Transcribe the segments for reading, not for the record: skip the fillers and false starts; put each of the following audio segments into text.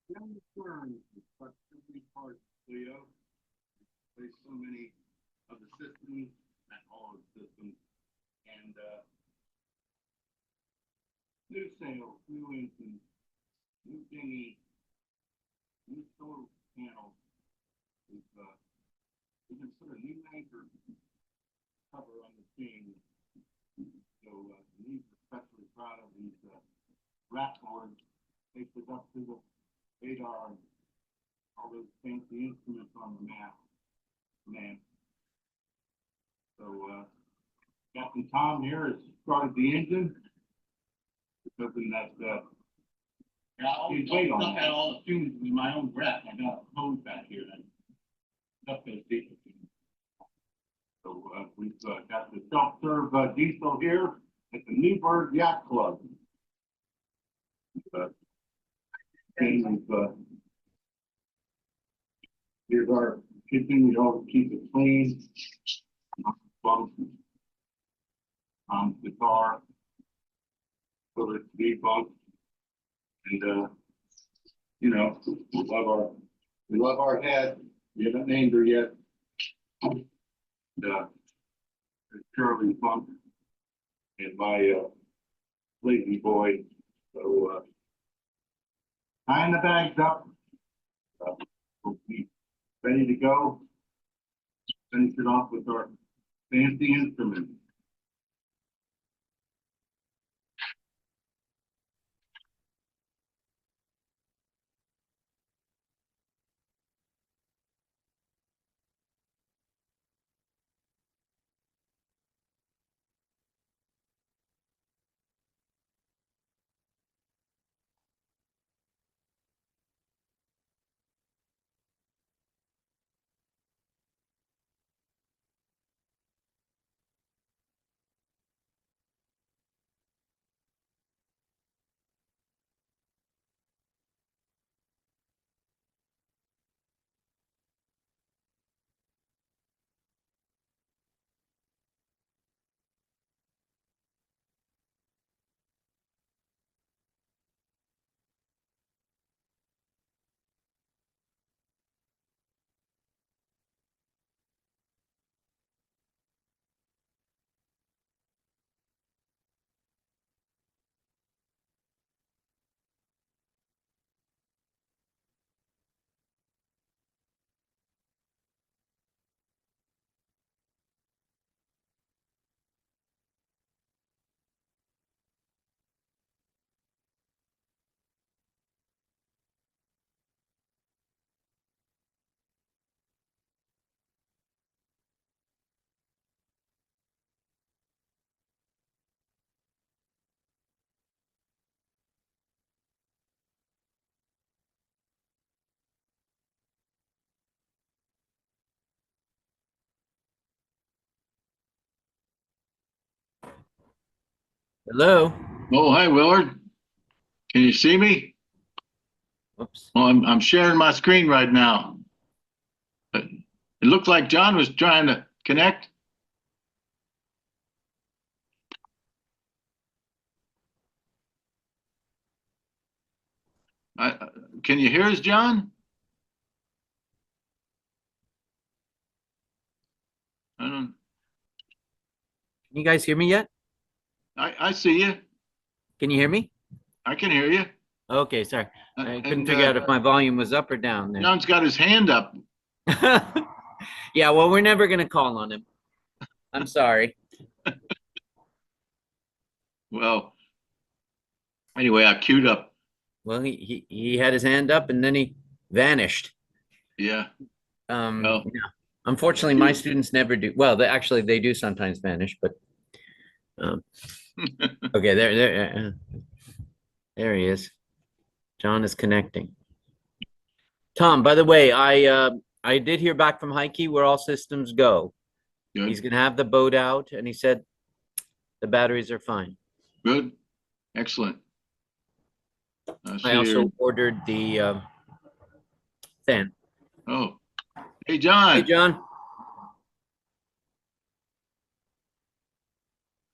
The only concern is such so many parts of Clio. There's so many of the systems, not all of the systems, and new sales, new engines, new dinghy, new solar panels. We've even put a new anchor cover on the thing. So these are especially proud of these rack boards. They put up to the radar and all those fancy instruments on the map. Man. So Captain Tom here has started the engine. Something that Yeah, I always wait on look that. at all the tunes with my own breath. I got a hose back here that stuff goes deep. So we've got the self-serve diesel here at the Newburgh Yacht Club. And here's our kitchen. We always keep it clean. Bumps on the car, so it's debunked. And you know, we love our head. We haven't named her yet. And, Curly Funk and my lazy boy. So tying the bags up. We'll be ready to go. Finish it off with our fancy instruments. Hello. Oh, hi, Willard. Can you see me? Oops. Well, I'm sharing my screen right now. But it looked like John was trying to connect. I, can you hear us, John? I don't. Can you guys hear me yet? I see you. Can you hear me? I can hear you. Okay, sorry. I couldn't And, figure out if my volume was up or down there. John's got his hand up. Yeah, well, we're never going to call on him. I'm sorry. Well, anyway, I queued up. Well, he had his hand up and then he vanished. Yeah. Well, Yeah. Unfortunately, my students never do. Well, they do sometimes vanish, but okay, there he is. John is connecting. Tom, by the way, I did hear back from Heike where all systems go. good. He's gonna have the boat out, and he said the batteries are fine. Good. Excellent. I also ordered the fan. Oh, hey, John. Hey, John.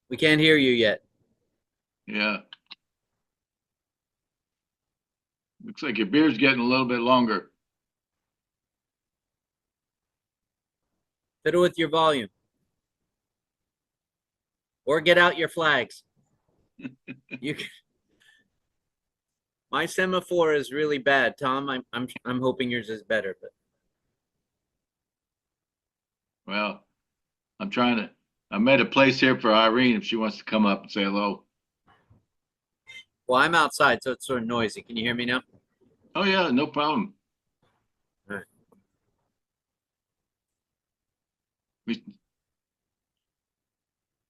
We can't hear you yet. Yeah. Looks like your beard's getting a little bit longer. Fiddle with your volume. Or get out your flags. You can... My semaphore is really bad, Tom. I'm hoping yours is better, but Well, I made a place here for Irene if she wants to come up and say hello. well, I'm outside, so it's sort of noisy. Can you hear me now? Oh yeah, no problem. All right.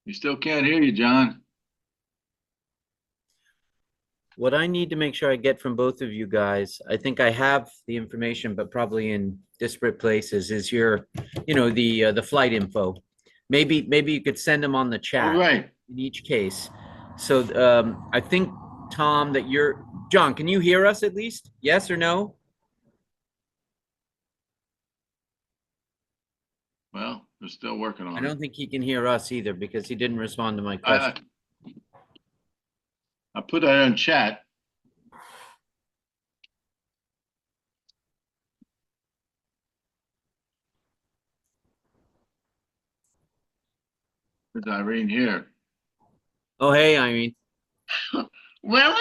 We still can't hear you, John. What I need to make sure I get from both of you guys, I think I have the information, but probably in disparate places, is your, the flight info. Maybe you could send them on the chat. All right. In each case. So I think, Tom, that John, can you hear us at least? Yes or no? Well, we're still working on I it. don't think he can hear us either because he didn't respond to my question. I put that in chat. There's Irene here. Oh, hey, Irene. Willard,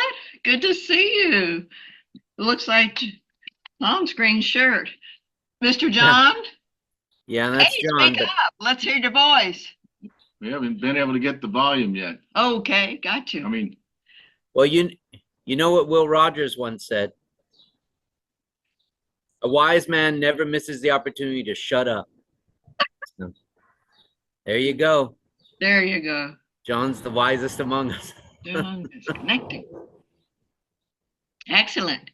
good to see you. Looks like Tom's green shirt. Mr. John? Yeah, that's Hey, John. speak up. Let's hear your voice. We haven't been able to get the volume yet. Okay, got you. I mean, Well, you know what Will Rogers once said? A wise man never misses the opportunity to shut up. So, there you go. There you go. John's the wisest among us. John is connecting. Excellent.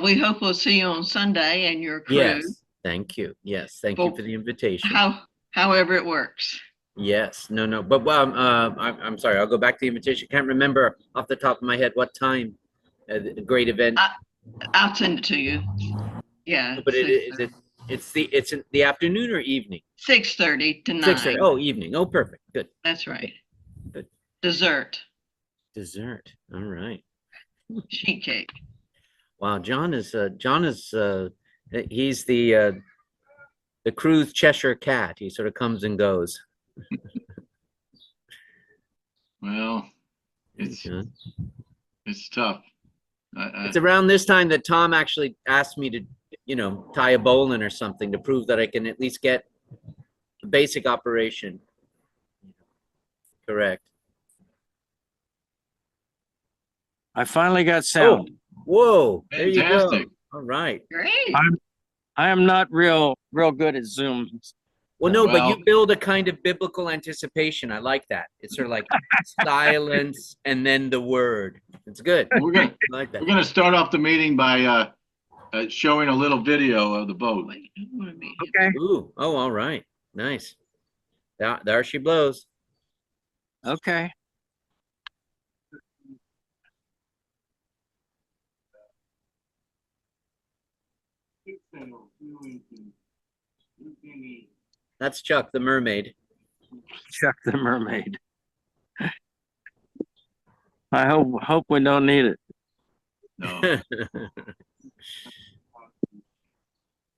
We hope we'll see you on Sunday and your crew. Yes, thank you. Yes, thank you for the invitation. However it works. Yes, no, but I'm sorry. I'll go back to the invitation. Can't remember off the top of my head what time. The great event. I'll send it to you. Yeah. But it's in the afternoon or evening? 6:30 to 9. 6:30. Oh, evening. Oh, perfect. Good. That's right. Good. Dessert. All right. Sheet cake. Wow, John is he's the crew's Cheshire cat. He sort of comes and goes. well, it's tough. It's around this time that Tom actually asked me to, tie a bowline or something to prove that I can at least get the basic operation. Correct. I finally got sound. Oh, whoa, there you go. Fantastic. All right. Great. I am not real good at Zoom. Well, no, but you Well- build a kind of biblical anticipation. I like that. It's sort of like silence and then the word. It's good. We're gonna I like that. we're gonna start off the meeting by showing a little video of the boat. Wait, I want to be. Okay. Ooh, oh, all right. Nice. There she blows. Okay. Big sail, 2 inches, new dinghy, That's Chuck, the mermaid. Chuck the mermaid. I hope we don't need it. No.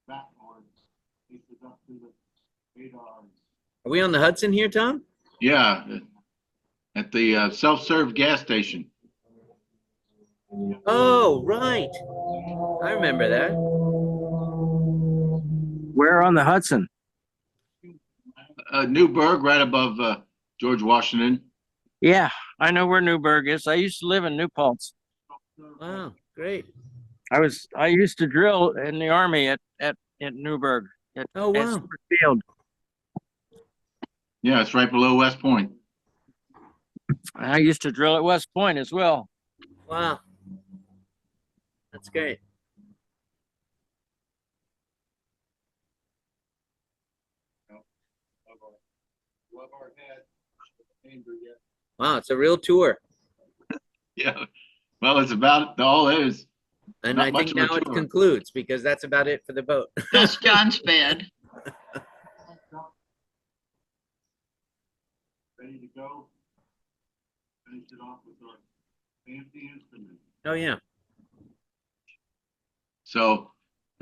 backboard, faces up to the radar. Are we on the Hudson here, Tom? Yeah, at the self-serve gas station. Oh, right. I remember that. Where on the Hudson? Newburgh, right above George Washington. Yeah, I know where Newburgh is. I used to live in New Paltz. Wow, great. I used to drill in the Army at Newburgh at Oh, wow. Stewart Field. Yeah, it's right below West Point. I used to drill at West Point as well. Wow. That's great. Above our head, chamber yet. Wow, it's a real tour. Yeah. Well, it's about all it is. And Not I much think of a now it tour. concludes because that's about it for the boat. That's John's bed. Ready to go. Finish it off with our fancy instrument. Oh, yeah. So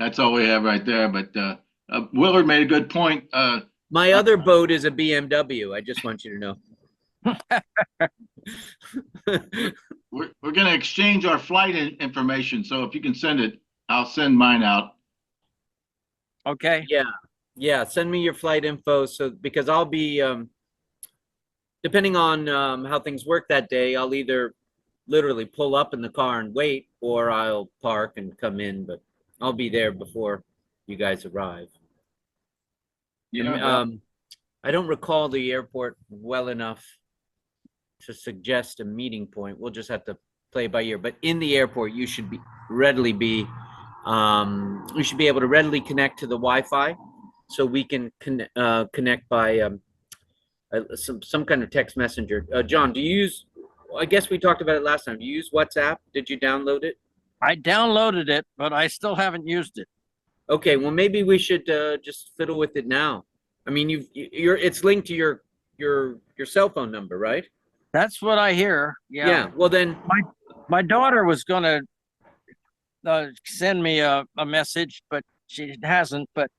that's all we have right there. But Willard made a good point. My other boat is a BMW. I just want you to know. We're going to exchange our flight information. So if you can send it, I'll send mine out. Okay, Yeah, send me your flight info. So because I'll be depending on how things work that day, I'll either literally pull up in the car and wait, or I'll park and come in, but I'll be there before you guys arrive. Yeah, And, well, I don't recall the airport well enough to suggest a meeting point. We'll just have to play by ear. But in the airport, you should be you should be able to readily connect to the Wi-Fi, so we can connect by some kind of text messenger. John, do you use? I guess we talked about it last time. Do you use WhatsApp? Did you download it? I downloaded it, but I still haven't used it. Okay, well maybe we should just fiddle with it now. I mean, it's linked to your cell phone number, right? That's what I hear. Yeah. Well then, My daughter was gonna send me a message, but she hasn't. But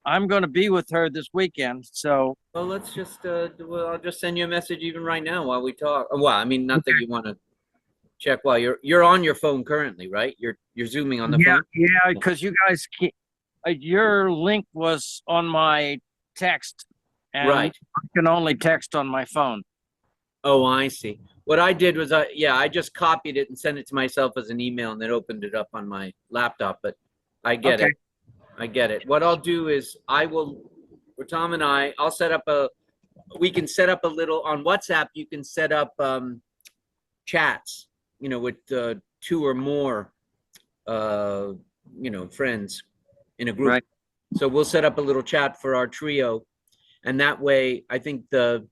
I'm gonna be with her this weekend, so well let's just well, I'll just send you a message even right now while we talk. Well, I mean, not that you want to check while you're on your phone currently, right? You're zooming on the phone. yeah, because you guys can't. Your link was on my text, and Right. I can only text on my phone. Oh, I see. What I did was I just copied it and sent it to myself as an email and then opened it up on my laptop, but I get Okay. it. I get it. What I'll do is for Tom and I'll set up we can set up a little on WhatsApp. You can set up chats, with two or more, friends in a group. Right. So we'll set up a little chat for our trio. And that way, I think the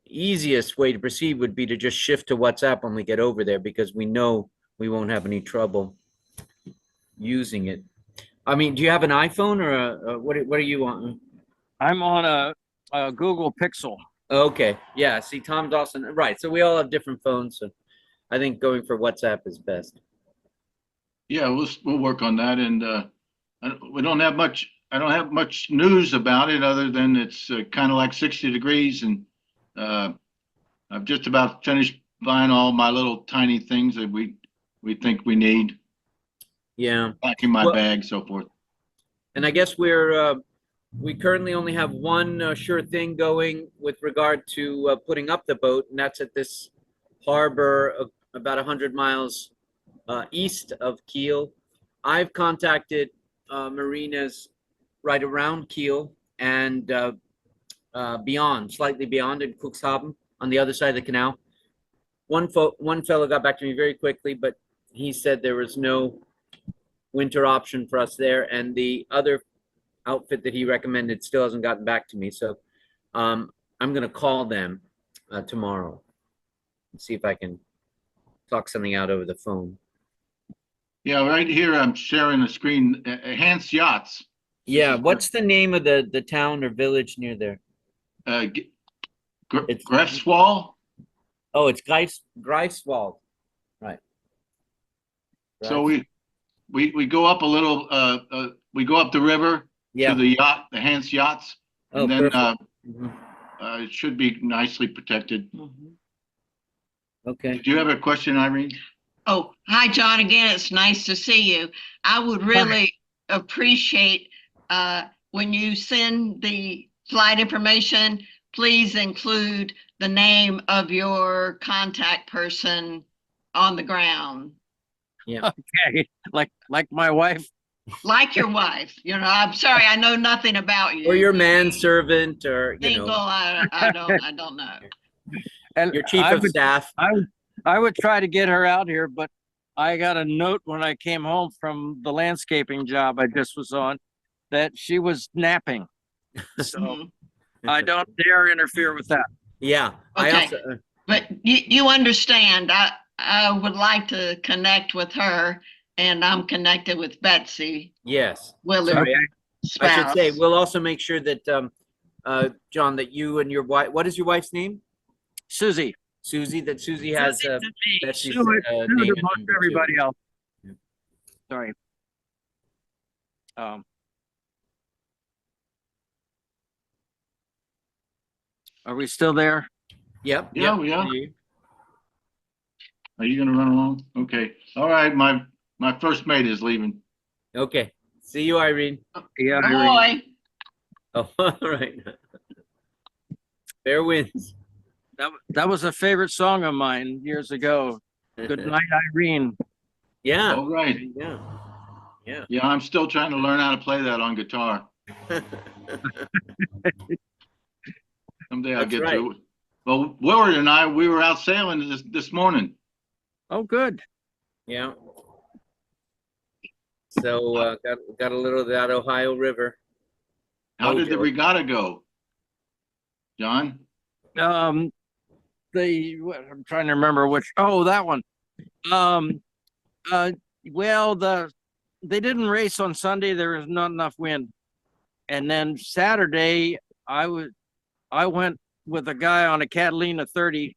easiest way to proceed would be to just shift to WhatsApp when we get over there, because we know we won't have any trouble using it. I mean, do you have an iPhone or what are you on? I'm on a Google Pixel. Okay, yeah. See, Tom Dawson, right? So we all have different phones. So I think going for WhatsApp is best. yeah, we'll work on that. And we don't have much. I don't have much news about it other than it's kind of like 60 degrees, and I've just about finished buying all my little tiny things that we think we need, Yeah. packing my Well- bag, so forth. And I guess we currently only have one sure thing going with regard to putting up the boat, and that's at this harbor about 100 miles east of Kiel. I've contacted marinas right around Kiel and slightly beyond in Cuxhaven on the other side of the canal. One fellow got back to me very quickly, but he said there was no winter option for us there, and the other outfit that he recommended still hasn't gotten back to me. So I'm going to call them tomorrow and see if I can talk something out over the phone. Yeah, right here I'm sharing the screen. Hans Yachts. Yeah, is- what's the name of the town or village near there? It's- Grefswall. Oh, it's Greifswald. Right. So we go up a little. We go up the river Yeah. to the yacht, the Hans Yachts, Oh, and then perfect. Mhm. it should be nicely protected. Okay. Did you have a question, Irene? Oh, hi, John. Again, it's nice to see you. I would really appreciate when you send the flight information, please include the name of your contact person on the ground. Okay, like my wife. Like your wife, I'm sorry, I know nothing about you. Or your manservant, or Single, I don't know. And your chief I of would, staff. I would try to get her out here, but I got a note when I came home from the landscaping job I just was on that she was napping. So Mhm. I don't dare interfere with that. Yeah. I Okay. also But you understand, I would like to connect with her, and I'm connected with Betsy, yes. Willard's Sorry, I should spouse. say we'll also make sure that John, that you and your wife. What is your wife's name? Susie, Susie, that Susie has Betsy's Sue it, name Sue to and most number too. everybody else. Yeah. Sorry. Are we still there? Yep. Yeah, yep. we are. You- Are you gonna run along? Okay. All right, my first mate is leaving. Okay. See you, Irene. Yeah, Irene. Boy, Oh, all right. Fair winds. That was a favorite song of mine years ago. Good night, Irene. Yeah. All right. Yeah. Yeah. Yeah, I'm still trying to learn how to play that on guitar. Someday I'll That's get right. to it. Well, Willard and I, we were out sailing this morning. Oh, good. Yeah. So got a little of that Ohio River. How did the Mojo. regatta go? John? I'm trying to remember which. Oh, that one. Um, well, they didn't race on Sunday. There was not enough wind, and then Saturday, I went with a guy on a Catalina 30,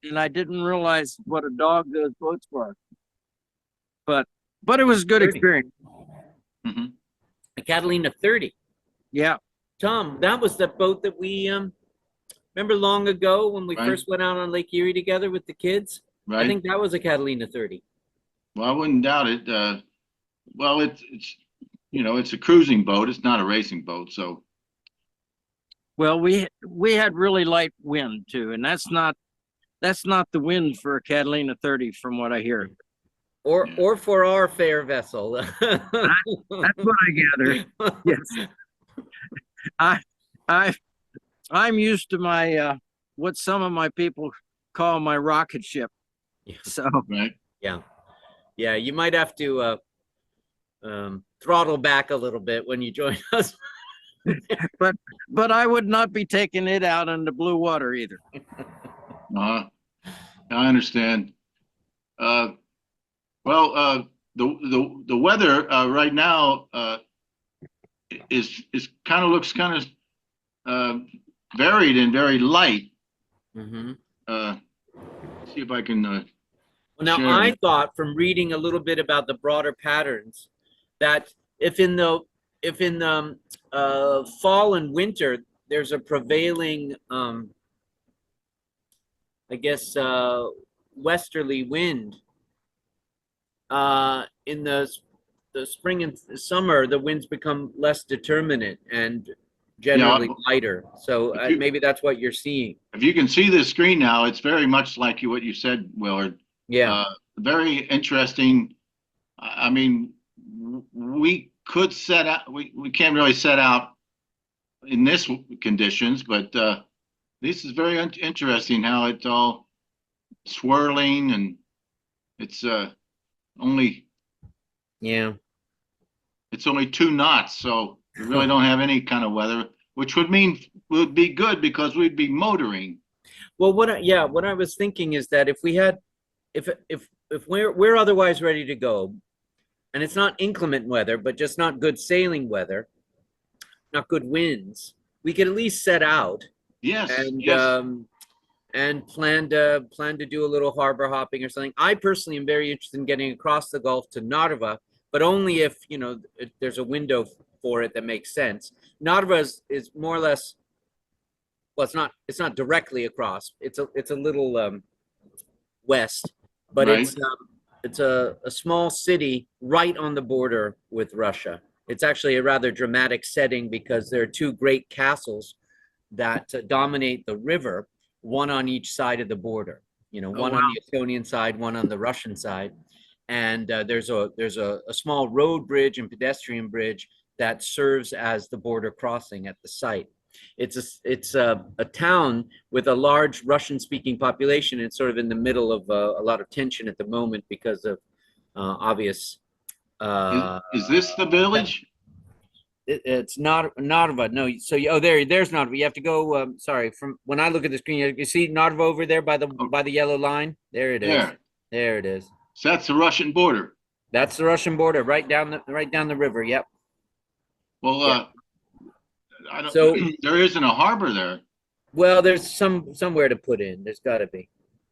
and I didn't realize what a dog those boats were. But it was a good 30. experience. Mhm. A Catalina 30. Yeah. Tom, that was the boat that we remember long ago when we Right. first went out on Lake Erie together with the kids. I Right? think that was a Catalina 30. Well, I wouldn't doubt it. Well, it's it's a cruising boat. It's not a racing boat. So, Well, we had really light wind too, and that's not the wind for a Catalina 30, from what I hear. Or Yeah. or for our fair vessel. That's what I gather. Yes. I'm used to my what some of my people call my rocket ship. So right? Yeah. Yeah, you might have to throttle back a little bit when you join us. but I would not be taking it out into blue water either. I understand. Well, the weather right now is looks kind of varied and very light. Mm-hmm. See if I can. Well, now Sure. I thought from reading a little bit about the broader patterns that if in the fall and winter there's a prevailing I guess westerly wind, in the spring and summer the winds become less determinate and generally lighter. So If you- maybe that's what you're seeing. If you can see the screen now, it's very much like what you said, Willard. Yeah. Very interesting. I mean, we could set out. We can't really set out in this conditions, but this is very interesting how it's all swirling, and it's only Yeah. it's only 2 knots, so we really don't have any kind of weather, which would be good because we'd be motoring. Well, what I was thinking is that if we had, if we're otherwise ready to go, and it's not inclement weather, but just not good sailing weather, not good winds, we could at least set out Yes, and yes. and plan to do a little harbor hopping or something. I personally am very interested in getting across the Gulf to Narva, but only if if there's a window for it that makes sense. Narva is more or less, well, it's not directly across. It's a little west, but Right. it's a small city right on the border with Russia. It's actually a rather dramatic setting because there are 2 great castles that dominate the river, one on each side of the border. One on the Estonian side, one on the Russian side, and there's a small road bridge and pedestrian bridge that serves as the border crossing at the site. It's a town with a large Russian-speaking population. It's sort of in the middle of a lot of tension at the moment because of obvious. Is this the village? It's not Narva. No, so there's Narva. You have to go. Sorry, from when I look at the screen, you see Narva over there by the yellow line. There it is. There. There it is. So that's the Russian border. That's the Russian border, right down the river. Yep. Well, Yeah. I don't. So- there isn't a harbor there. Well, there's somewhere to put in. There's got to be.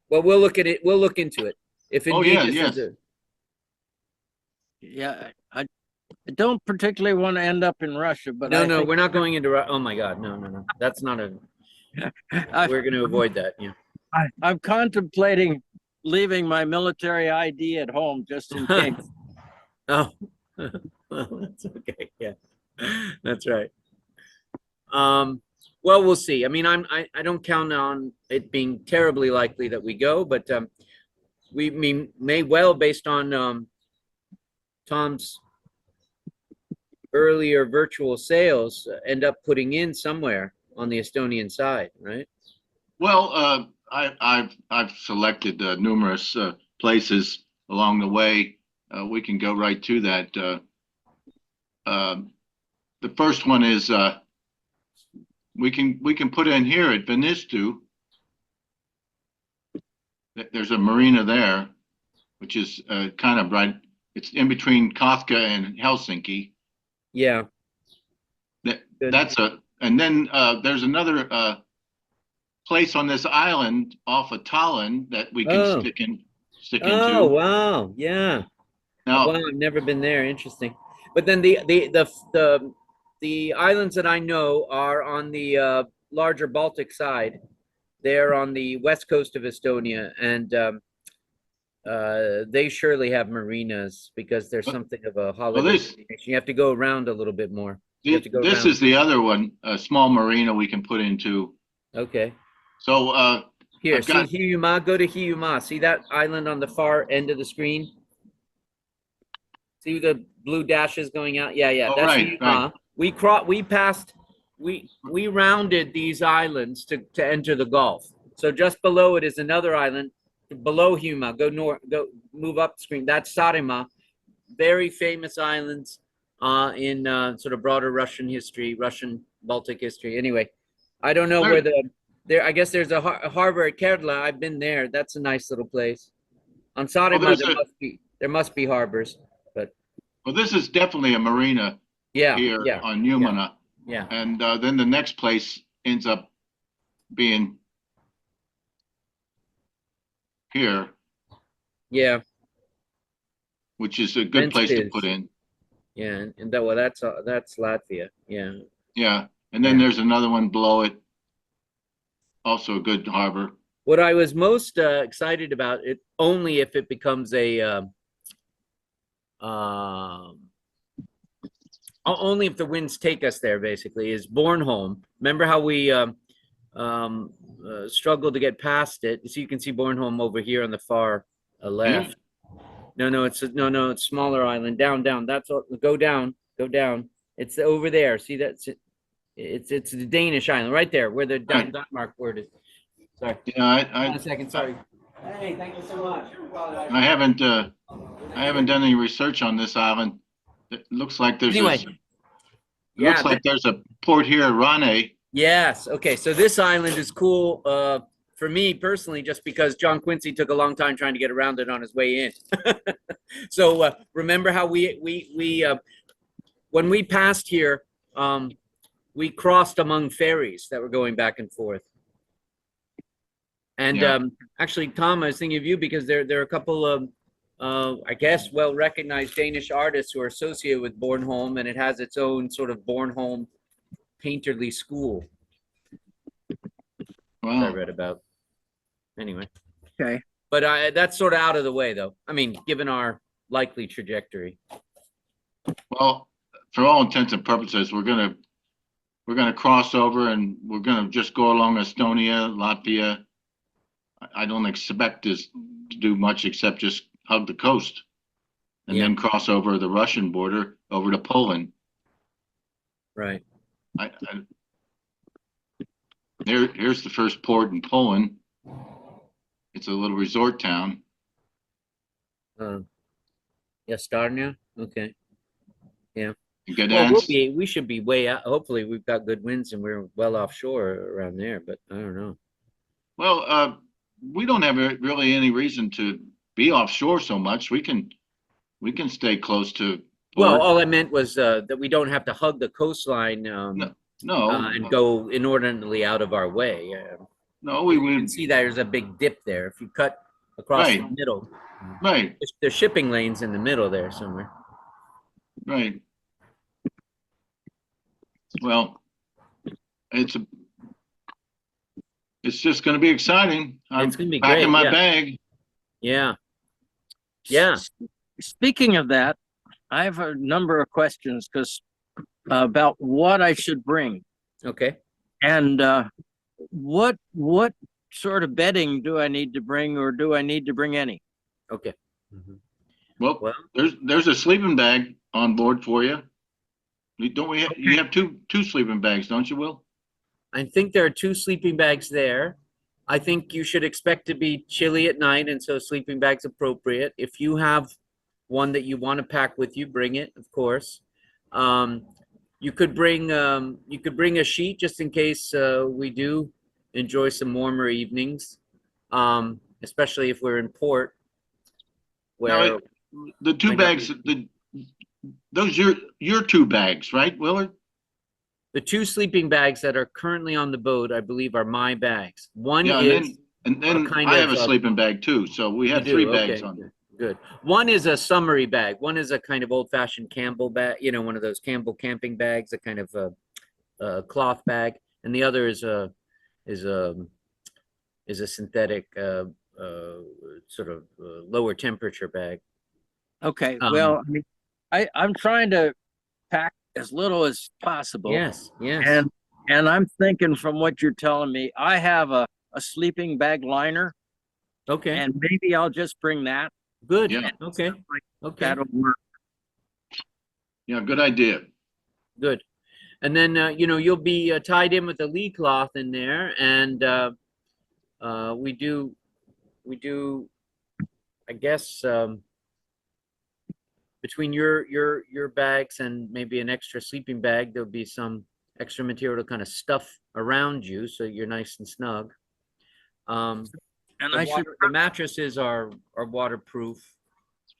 Well, we'll look at it. We'll look into it. If Oh, indeed yeah, this yes. is a, Yeah, I don't particularly want to end up in Russia, but no, I no, think we're not going into, oh my God, no, no, no. That's not a, I, we're going to avoid that. Yeah. I'm contemplating leaving my military ID at home just in case. Oh, well, that's okay. Yeah, that's right. Well, we'll see. I mean, I don't count on it being terribly likely that we go, but we may well, based on Tom's earlier virtual sales, end up putting in somewhere on the Estonian side, right? Well, I've selected numerous places along the way. We can go right to that. The first one is we can put in here at Venistu. There's a marina there, which is kind of right. It's in between Kotka and Helsinki. Yeah. That Good. that's a, and then there's another place on this island off of Tallinn that we can Oh. stick Oh, into. wow. Yeah. Now, Wow, I've never been there. Interesting. But then the islands that I know are on the larger Baltic side. They're on the west coast of Estonia, and they surely have marinas because there's something of a holiday this destination. You have to go around a little bit more. You have to go this around. is the other one, a small marina we can put into. Okay. So Here, I've see got, Hiiumaa. Go to Hiiumaa. See that island on the far end of the screen? See the blue dashes going out? Yeah, yeah. oh, That's right, right. Hiiumaa. We rounded these islands to enter the Gulf. So just below it is another island. Below Hiiumaa, go north, go move up the screen. That's Saaremaa. Very famous islands in sort of broader Russian history, Russian Baltic history. Anyway, I don't know where I guess there's a harbor at Kerala. I've been there. That's a nice little place. On Saaremaa, there must be harbors, but Well, this is definitely a marina yeah, here yeah, on Numana. yeah. And then the next place ends up being here, Yeah, which is a good place to Ventspils. put in. Yeah, and that, well, that's Latvia. Yeah, Yeah. And then Yeah. there's another one below it, also a good harbor. what I was most excited about it, only if it becomes a only if the winds take us there, basically, is Bornholm. Remember how we struggled to get past it? So you can see Bornholm over here on the far left. No, it's smaller island. Down. That's all. Go down. It's over there. See that's it. It's the Danish island right there where the Right. Denmark word is. Sorry. Yeah, 1 second. Sorry. Hey, thank you so much. I haven't done any research on this island. It looks like there's Anyway, looks like there's a port here, Rane. Yes. Okay. So this island is cool for me personally, just because John Quincy took a long time trying to get around it on his way in. So remember how we when we passed here, we crossed among ferries that were going back and forth. And Yeah. Actually, Tom, I was thinking of you because there are a couple of I guess well-recognized Danish artists who are associated with Bornholm, and it has its own sort of Bornholm painterly school that I Wow. read about. Anyway. Okay. But that's sort of out of the way, though. I mean, given our likely trajectory. Well, for all intents and purposes, we're gonna cross over and we're gonna just go along Estonia, Latvia. I don't expect us to do much except just hug the coast and then cross over the Russian border over to Poland. Right. Here's the first port in Poland. It's a little resort town. Yeah, Starnia. Okay. Gdansk. Well, we should be way out. Hopefully, we've got good winds and we're well offshore around there. But I don't know. Well, we don't have really any reason to be offshore so much. We can stay close to Well, port. all I meant was that we don't have to hug the coastline No, and go inordinately out of our way. No, we You can would, see there's a big dip there. If you cut across the Right. middle, right, there's shipping lanes in the middle there somewhere. right. Well, it's a, it's just gonna be exciting. I'm It's gonna be packing great, my yeah. bag. Yeah, Yeah. Speaking of that, I have a number of questions because about what I should bring okay. and what sort of bedding do I need to bring, or do I need to bring any? Okay. Mhm. Well, Well, there's a sleeping bag on board for you. Don't we, you have two sleeping bags, don't you, Will? I think there are 2 sleeping bags there. I think you should expect to be chilly at night, and so sleeping bag's appropriate. If you have one that you want to pack with you, bring it, of course. You could bring a sheet just in case we do enjoy some warmer evenings, especially if we're in port, where Now, the two might not bags, be- those your 2 bags, right, Willard? the 2 sleeping bags that are currently on the boat, I believe, are my bags. One Yeah, is and then kind I have of a sleeping bag too, so we you have do, 3 okay, bags on. good. One is a summery bag. One is a kind of old-fashioned Campbell bag, one of those Campbell camping bags, a kind of a cloth bag, and the other is a is a synthetic sort of lower temperature bag. Okay, Um, well, I mean, I'm trying to pack as little as possible. Yes, yes. And I'm thinking from what you're telling me, I have a sleeping bag liner, Okay, and maybe I'll just bring that. good. Yeah. Okay, okay, That'll work. Yeah, good idea. good. And then you'll be tied in with a lee cloth in there, and we do, I guess, between your bags and maybe an extra sleeping bag, there'll be some extra material to kind of stuff around you so you're nice and snug. And The mattresses are waterproof,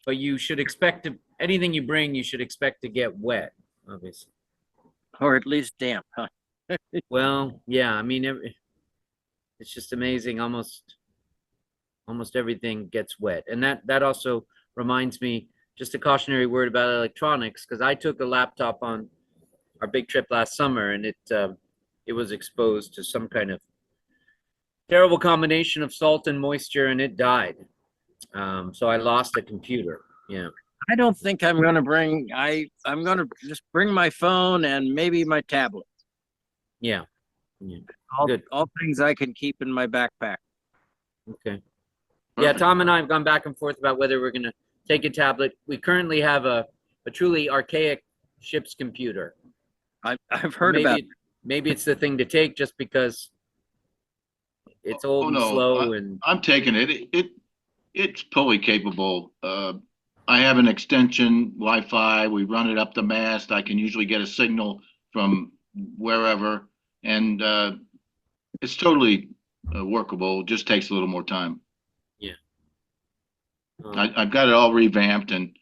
but you should expect to, anything you bring, you should expect to get wet, obviously. or at least damp, huh? Well, yeah, I mean, it's just amazing. Almost everything gets wet. And that also reminds me, just a cautionary word about electronics, because I took a laptop on our big trip last summer, and it was exposed to some kind of terrible combination of salt and moisture, and it died. So I lost a computer. Yeah. I don't think I'm gonna bring, I'm gonna just bring my phone and maybe my tablet. Yeah. Yeah. All, Good. all things I can keep in my backpack. Okay. Yeah, Perfect. Tom and I have gone back and forth about whether we're going to take a tablet. We currently have a truly archaic ship's computer. I've heard about it. Maybe it's the thing to take just because it's old Oh, and no, slow and I'm taking it. It's fully capable. I have an extension Wi-Fi. We run it up the mast. I can usually get a signal from wherever, and it's totally workable. It just takes a little more time. I've got it all revamped, and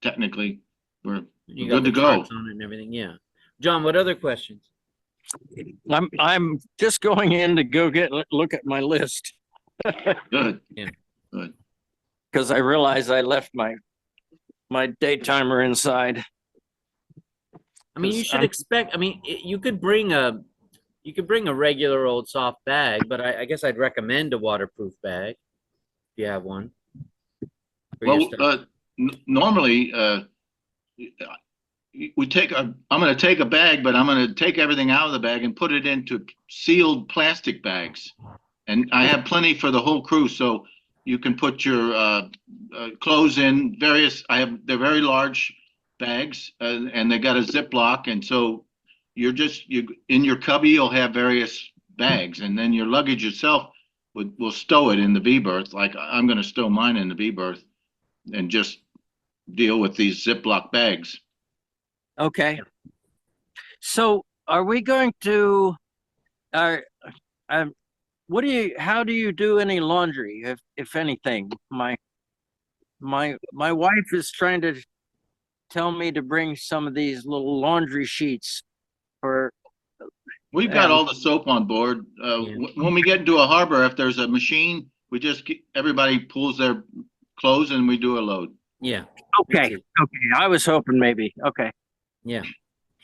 technically we're you good got the to go. charts on it and everything. Yeah. John, what other questions? I'm just going in to go look at my list Good. Yeah. Good. because I realized I left my day timer inside. I mean, you 'Cause should I'm- expect, I mean, you could bring a regular old soft bag, but I guess I'd recommend a waterproof bag if you have one. for your Well, stuff. normally, I'm going to take a bag, but I'm going to take everything out of the bag and put it into sealed plastic bags. And I have plenty for the whole crew, so you can put your clothes in they're very large bags, and they got a Ziploc, and so you in your cubby, you'll have various bags, and then your luggage itself will stow it in the V berth. Like I'm going to stow mine in the V berth and just deal with these Ziploc bags. Okay. So are we going to, how do you do any laundry, if anything? My wife is trying to tell me to bring some of these little laundry sheets for We've got all the soap on board. Yeah. When we get into a harbor, if there's a machine, we just everybody pulls their clothes and we do a load. Yeah, Okay, okay. I was hoping maybe. Okay. yeah.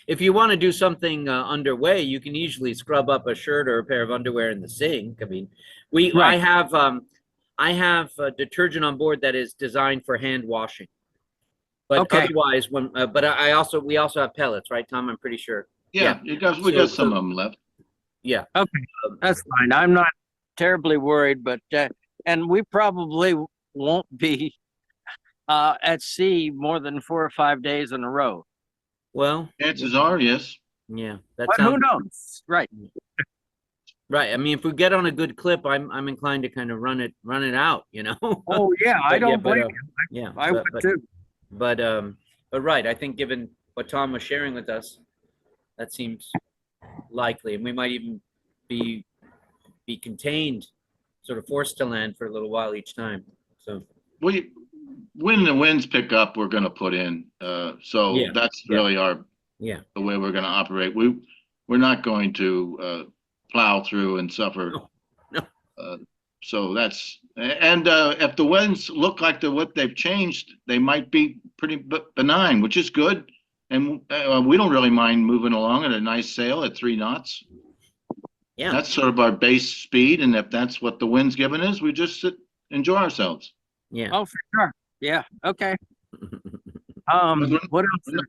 If you want to do something underway, you can easily scrub up a shirt or a pair of underwear in the sink. I mean, Right. I have detergent on board that is designed for hand washing. But Okay. otherwise, we also have pellets, right, Tom? I'm pretty sure. Yeah, we got some of them left. Yeah. Okay, that's fine. I'm not terribly worried, but and we probably won't be at sea more than 4 or 5 days in a row. Well, Chances are, yes. yeah, that But who sounds knows? Right. right. I mean, if we get on a good clip, I'm inclined to kind of run it out, you know. Oh yeah, I But don't blame you. yeah, I would too. but right. I think given what Tom was sharing with us, that seems likely, and we might even be contained, sort of forced to land for a little while each time. So When the winds pick up, we're going to put in. So Yeah, that's yeah. really yeah, the way we're going to operate. We're not going to plow through and suffer. No. So that's, and if the winds look like what they've changed, they might be pretty benign, which is good. And we don't really mind moving along at a nice sail at 3 knots. yeah. That's sort of our base speed. And if that's what the wind's giving us, we just enjoy ourselves. Yeah. Oh, for sure. Yeah. Okay. What else?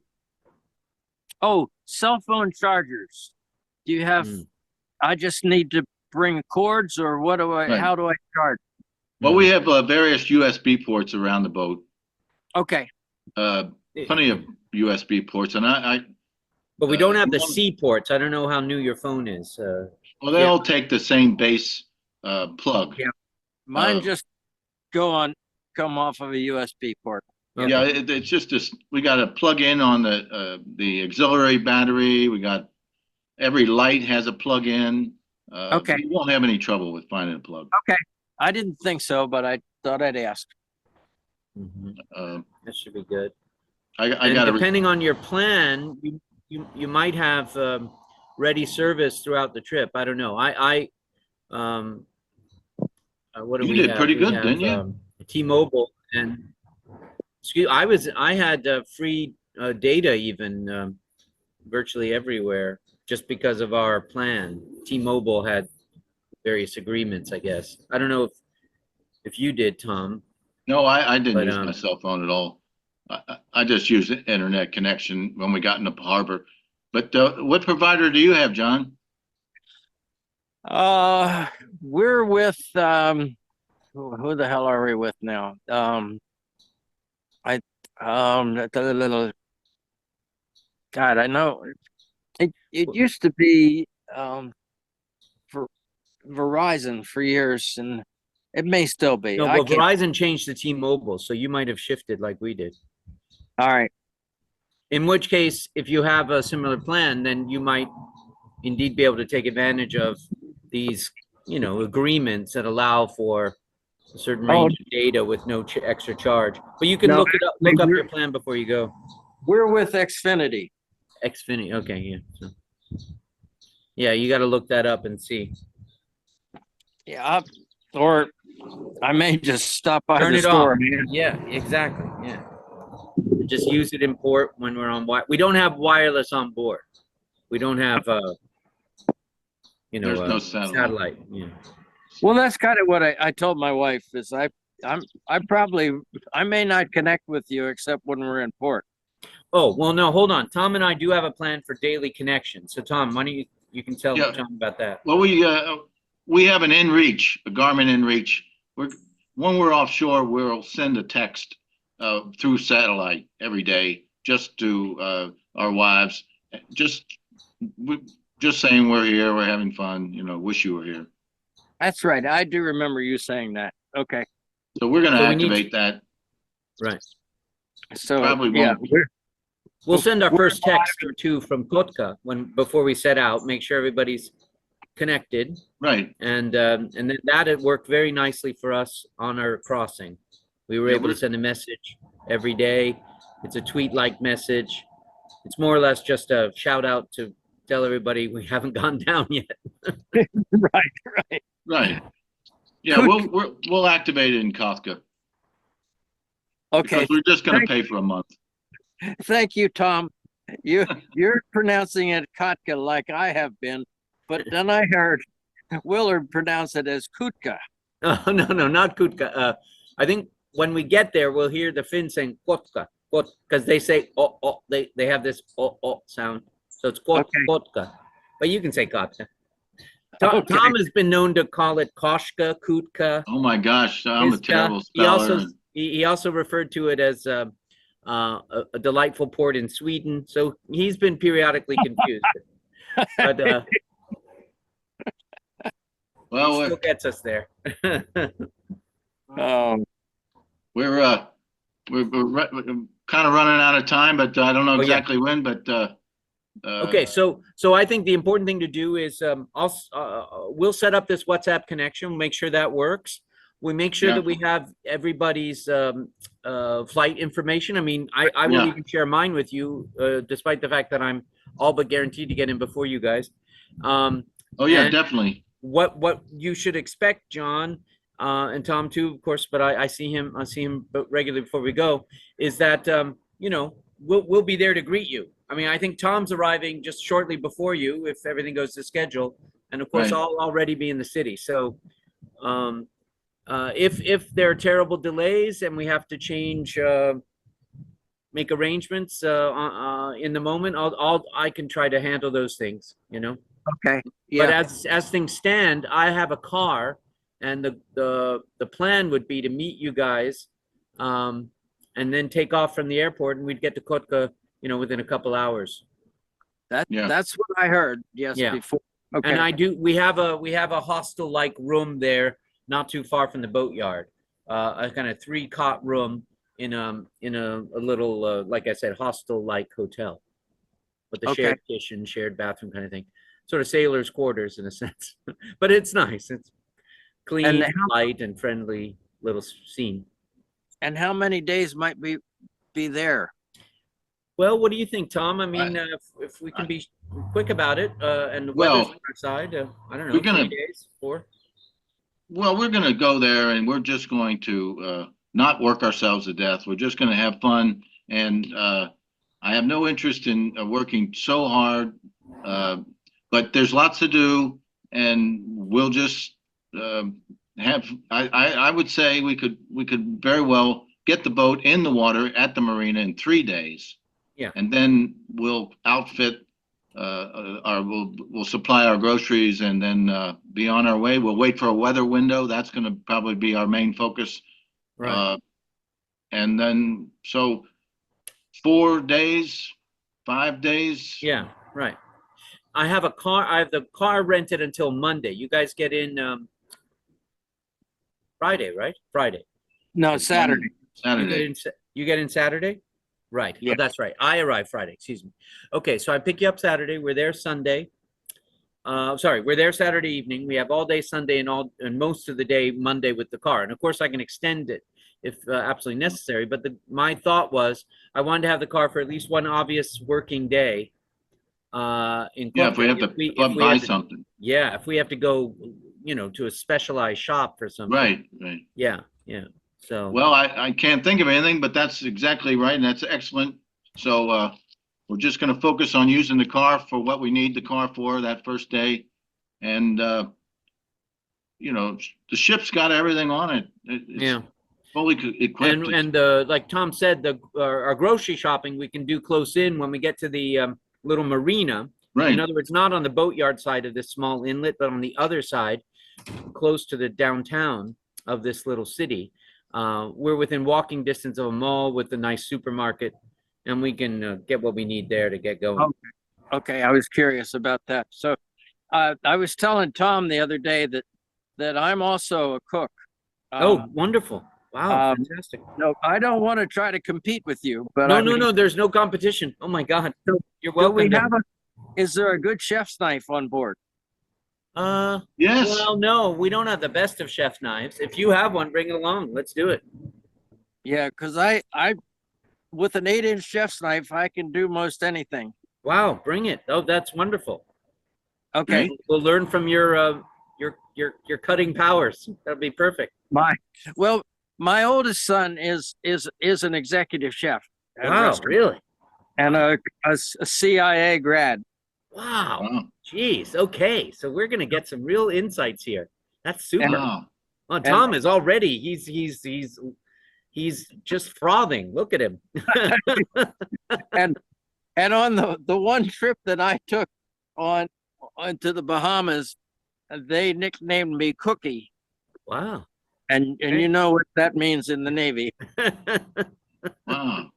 Oh, cell phone chargers. Do you have? I just need to bring cords, or what do I? Right. How do I charge? Well, we have various USB ports around the boat. Okay. Plenty of USB ports, and But we don't have the C ports. I don't know how new your phone is. well, they all take the same base plug. Yeah. Mine just come off of a USB port. Okay. Yeah, it's just this. We got to plug in on the auxiliary battery. We got every light has a plug in. Okay. We won't have any trouble with finding a plug. Okay. I didn't think so, but I thought I'd ask. That should be good. I got to. Depending on your plan, you might have ready service throughout the trip. I don't know. What do You we did have? pretty We good, have, didn't you? T-Mobile and I had free data even virtually everywhere just because of our plan. T-Mobile had various agreements, I guess. I don't know if you did, Tom. No, I didn't But, use my cell phone at all. I just used the internet connection when we got in the harbor. But what provider do you have, John? We're with who the hell are we with now? The little God, I know it used to be for Verizon for years, and it may still be. No, I well, can't. Verizon changed to T-Mobile, so you might have shifted like we did. All right. In which case, if you have a similar plan, then you might indeed be able to take advantage of these, agreements that allow for a certain range of data with no extra charge. But you can No, look up your plan before you go. We're with Xfinity. Xfinity, okay, yeah. So, yeah, you got to look that up and see. Yeah, or I may just stop by Turn the it store. off. Yeah, exactly. Yeah. Just use it in port when we're on. We don't have wireless on board. We don't have, There's no satellite. Yeah. Well, that's kind of what I told my wife is I may not connect with you except when we're in port. Oh, well, no, hold on. Tom and I do have a plan for daily connection. So Tom, why don't you can tell Tom about that. Well, we have an inReach, a Garmin inReach. When we're offshore, we'll send a text through satellite every day just to our wives, just saying we're here, we're having fun, wish you were here. That's right. I do remember you saying that. Okay. So we're going to activate that. Right. So Probably yeah, won't. We'll send our first text or two from Kotka before we set out, make sure everybody's connected. Right. And then that had worked very nicely for us on our crossing. We were able to send a message every day. It's a tweet-like message. It's more or less just a shout out to tell everybody we haven't gone down yet. Right. Right. Yeah, Could- we'll activate it in Kafka Okay, because we're just gonna thank- pay for a month. thank you, Tom. You're pronouncing it Katka like I have been, but then I heard Willard pronounce it as Kutka. Oh, no, not Kutka. I think when we get there, we'll hear the Finns saying kotka, because they say oh, they have this oh sound. So it's Okay. kotka. But you can say kotka. Tom Okay. has been known to call it koshka, kutka. Oh my gosh, I'm a Iska. terrible He also speller. he also referred to it as a delightful port in Sweden. So he's been periodically confused. But Well, he still gets us there. Um, we're kind of running out of time, but I don't know Oh, yeah. exactly when, but Okay, so I think the important thing to do is we'll set up this WhatsApp connection, make sure that works. We make sure Yeah. that we have everybody's flight information. I mean, I will Yeah. even share mine with you, despite the fact that I'm all but guaranteed to get in before you guys. oh yeah, and definitely. what you should expect, John, and Tom too, of course, but I see him regularly before we go, is that you know, we'll be there to greet you. I mean, I think Tom's arriving just shortly before you if everything goes to schedule, and of course Right. I'll already be in the city. So if there are terrible delays and we have to change make arrangements in the moment, I can try to handle those things, you know. okay. But Yeah. as things stand, I have a car, and the plan would be to meet you guys, and then take off from the airport, and we'd get to Kotka, you know, within a couple hours. Yeah. That's what I heard. Yes. Yeah. Before. Okay. And we have a hostel-like room there, not too far from the boatyard, a kind of 3-cot room in a little like I said, hostel-like hotel, with a Okay. shared kitchen, shared bathroom kind of thing, sort of sailors' quarters in a sense. But it's nice. It's clean, And how- light, and friendly little scene. And how many days might we be there? Well, what do you think, Tom? I mean, if we can be quick about it, and the weather's Well, on our side, I don't know, we're gonna- 3 days, 4. Well, we're gonna go there and we're just going to not work ourselves to death. We're just gonna have fun. And I have no interest in working so hard, but there's lots to do, and we'll just have. I would say we could very well get the boat in the water at the marina in 3 days. Yeah. And then we'll outfit we'll supply our groceries and then be on our way. We'll wait for a weather window. That's going to probably be our main focus. Right. And then, so 4 days, 5 days. Yeah, right. I have the car rented until Monday. You guys get in Friday, right? Friday. No, Saturday. Saturday. You get in Saturday? Right. Yeah. Oh, that's right. I arrive Friday, excuse me. Okay, so I pick you up Saturday. We're there Sunday. We're there Saturday evening. We have all day Sunday and most of the day Monday with the car. And of course I can extend it if absolutely necessary. But my thought was I wanted to have the car for at least one obvious working day. Yeah, if we have to buy something. Yeah, if we have to go, you know, to a specialized shop for something. Right. Yeah. So. Well, I can't think of anything, but that's exactly right, and that's excellent. So we're just going to focus on using the car for what we need the car for that first day, and you know, the ship's got everything on it. It's fully equipped. And like Tom said, our grocery shopping we can do close in when we get to the little marina. Right. In other words, not on the boatyard side of this small inlet, but on the other side, close to the downtown of this little city. We're within walking distance of a mall with a nice supermarket, and we can get what we need there to get going. Okay, I was curious about that. So I was telling Tom the other day that I'm also a cook. Oh, wonderful. Wow, fantastic. No, I don't want to try to compete with you, but No, there's no competition. Oh my God. You're welcome. Is there a good chef's knife on board? Yes. Well, no, we don't have the best of chef knives. If you have one, bring it along. Let's do it. Yeah, because I with an 8-inch chef's knife, I can do most anything. Wow, bring it. Oh, that's wonderful. Okay, Okay. We'll learn from your cutting powers. That'll be perfect. my well, my oldest son is an executive chef at a Wow, restaurant really? and a CIA grad. Wow. Wow. Geez. Okay. So we're gonna get some real insights here. That's And, super. Wow. Well, and Tom is already, he's just frothing. Look at him. and and on the one trip that I took on to the Bahamas, they nicknamed me Cookie, Wow. and Okay. you know what that means in the Navy. Wow.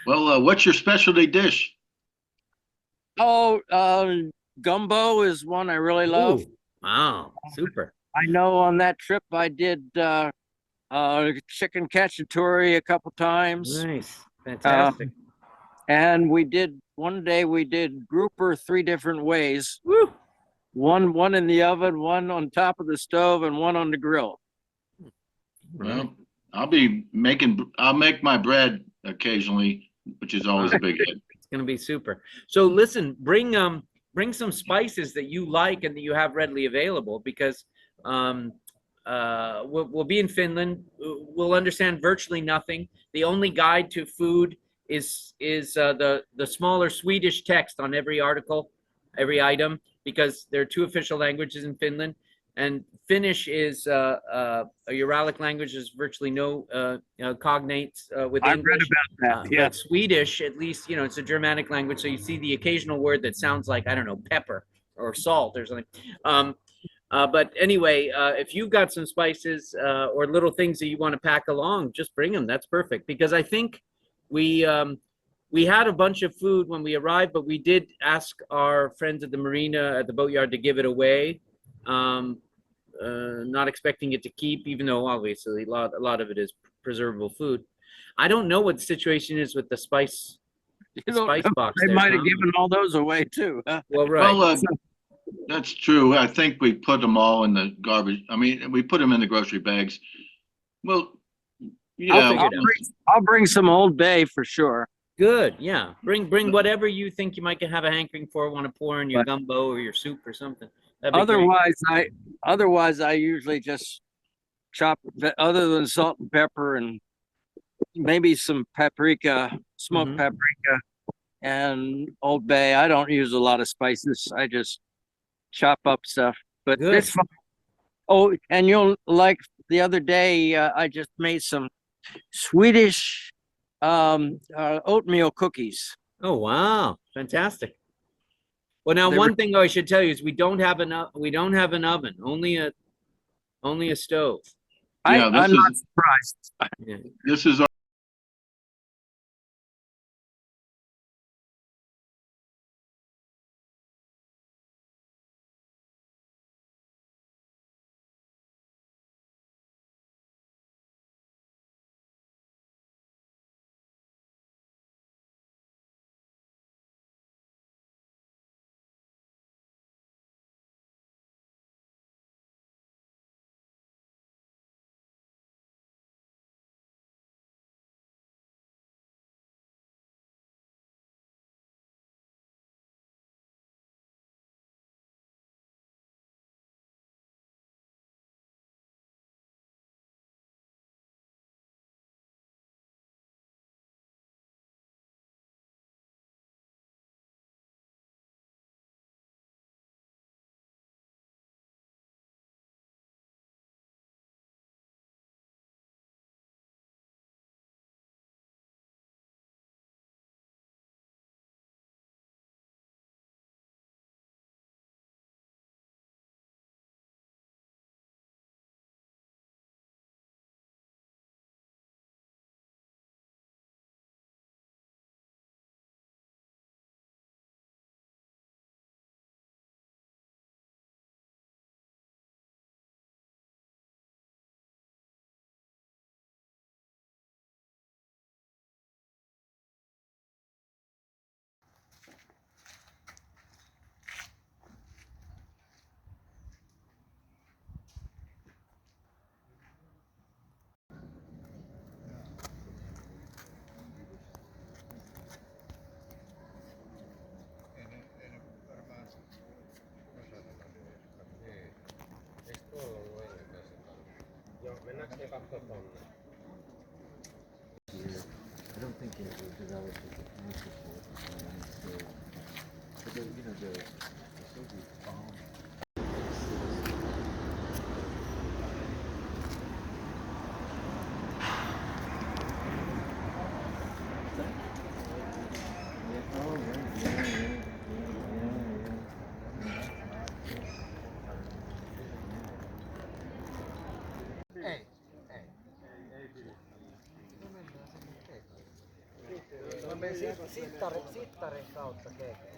Well, what's your specialty dish? Oh, gumbo is one I really love. Ooh, wow. Super. I know on that trip I did chicken cacciatore a couple times. Nice. Uh, Fantastic. and we did one day we did grouper three different ways. Woo. One in the oven, one on top of the stove, and one on the grill. Right. Well, I'll make my bread occasionally, which is always a big hit. It's gonna be super. So listen, bring some spices that you like and that you have readily available because um we'll be in Finland. We'll understand virtually nothing. The only guide to food is the smaller Swedish text on every article, every item, because there are two official languages in Finland, and Finnish is a Uralic language. There's virtually no cognates with I English. read about that. Yeah. But Swedish, at least, it's a Germanic language. So you see the occasional word that sounds like, I don't know, pepper or salt or something. But anyway, if you've got some spices or little things that you want to pack along, just bring them. That's perfect. Because I think we we had a bunch of food when we arrived, but we did ask our friends at the marina at the boatyard to give it away. Um, not expecting it to keep, even though obviously a lot of it is preservable food. I don't know what the situation is with the You don't spice know. box They there, might have Tom. given all those away too. Huh? Well, right. Well, that's true. I think we put them all in the garbage. I mean, we put them in the grocery bags. Well, I'll yeah. figure it out. I'll bring some Old Bay for sure. Good. Yeah. Bring whatever you think you might have a hankering for, want to pour in your But gumbo or your soup or something. That'd be great. otherwise I usually just chop other than salt and pepper and maybe some paprika, smoked Mhm. paprika and Old Bay. I don't use a lot of spices. I just chop up stuff, but Good. it's fun. Oh, and you'll like the other day, I just made some Swedish oatmeal cookies. Oh, wow. Fantastic. Well, now They were, one thing I should tell you is we don't have an oven, only a stove. Yeah, I'm not surprised. Yeah. this is I don't think it was developed as a commercial port, so, but the, you know, the Soviet bomb. Sittaren kautta kekee.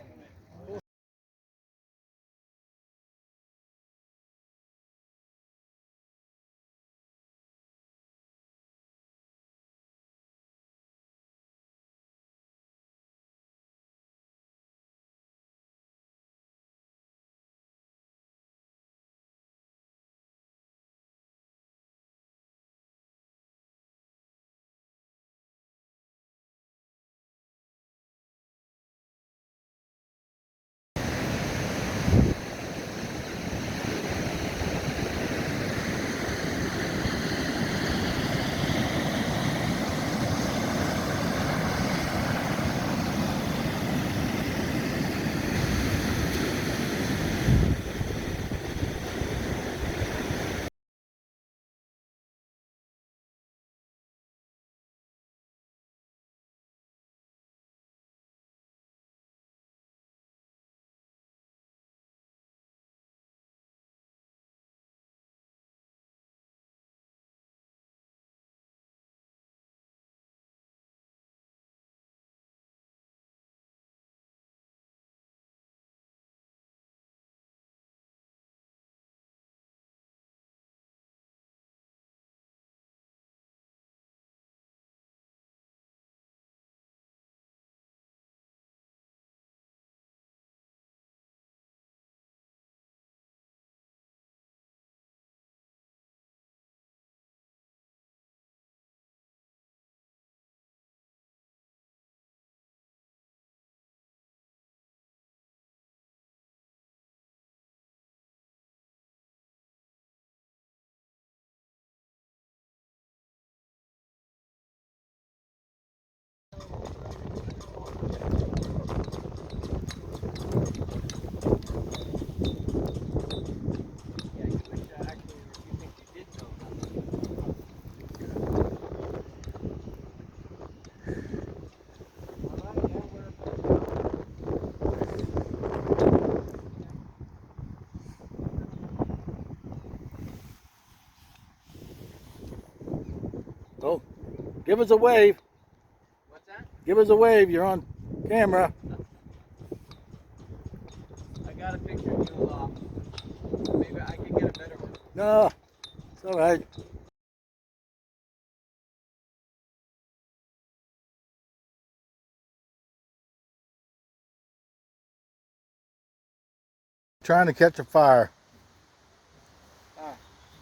Oh, give us a wave. What's that? Give us a wave. You're on camera. I got a picture of you off. Maybe I can get a better one. No, it's all right. Trying to catch a fire.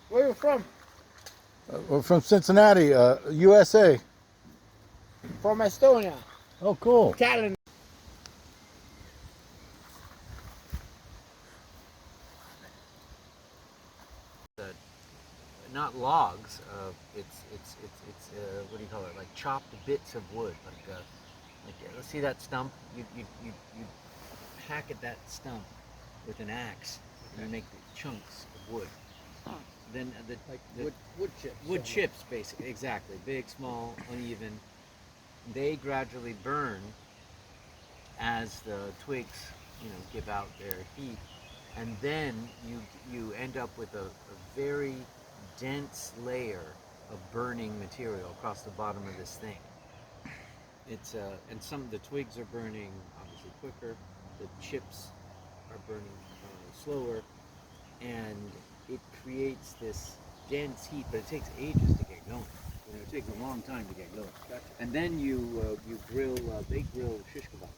Where are you from? We're from Cincinnati, USA. From Estonia. Oh, cool. Italian. Not logs. It's what do you call it? Like chopped bits of wood. Let's see that stump. You hack at that stump with an axe, and you make chunks of wood. Then Wood chips. wood chips, basically, exactly. Big, small, uneven. They gradually burn as the twigs, give out their heat, and then you end up with a very dense layer of burning material across the bottom of this thing. It's and some of the twigs are burning obviously quicker, the chips are burning slower, and it creates this dense heat, but it takes ages to get going. It takes a long time to get going. Gotcha. And then you grill, they grill shish kebab.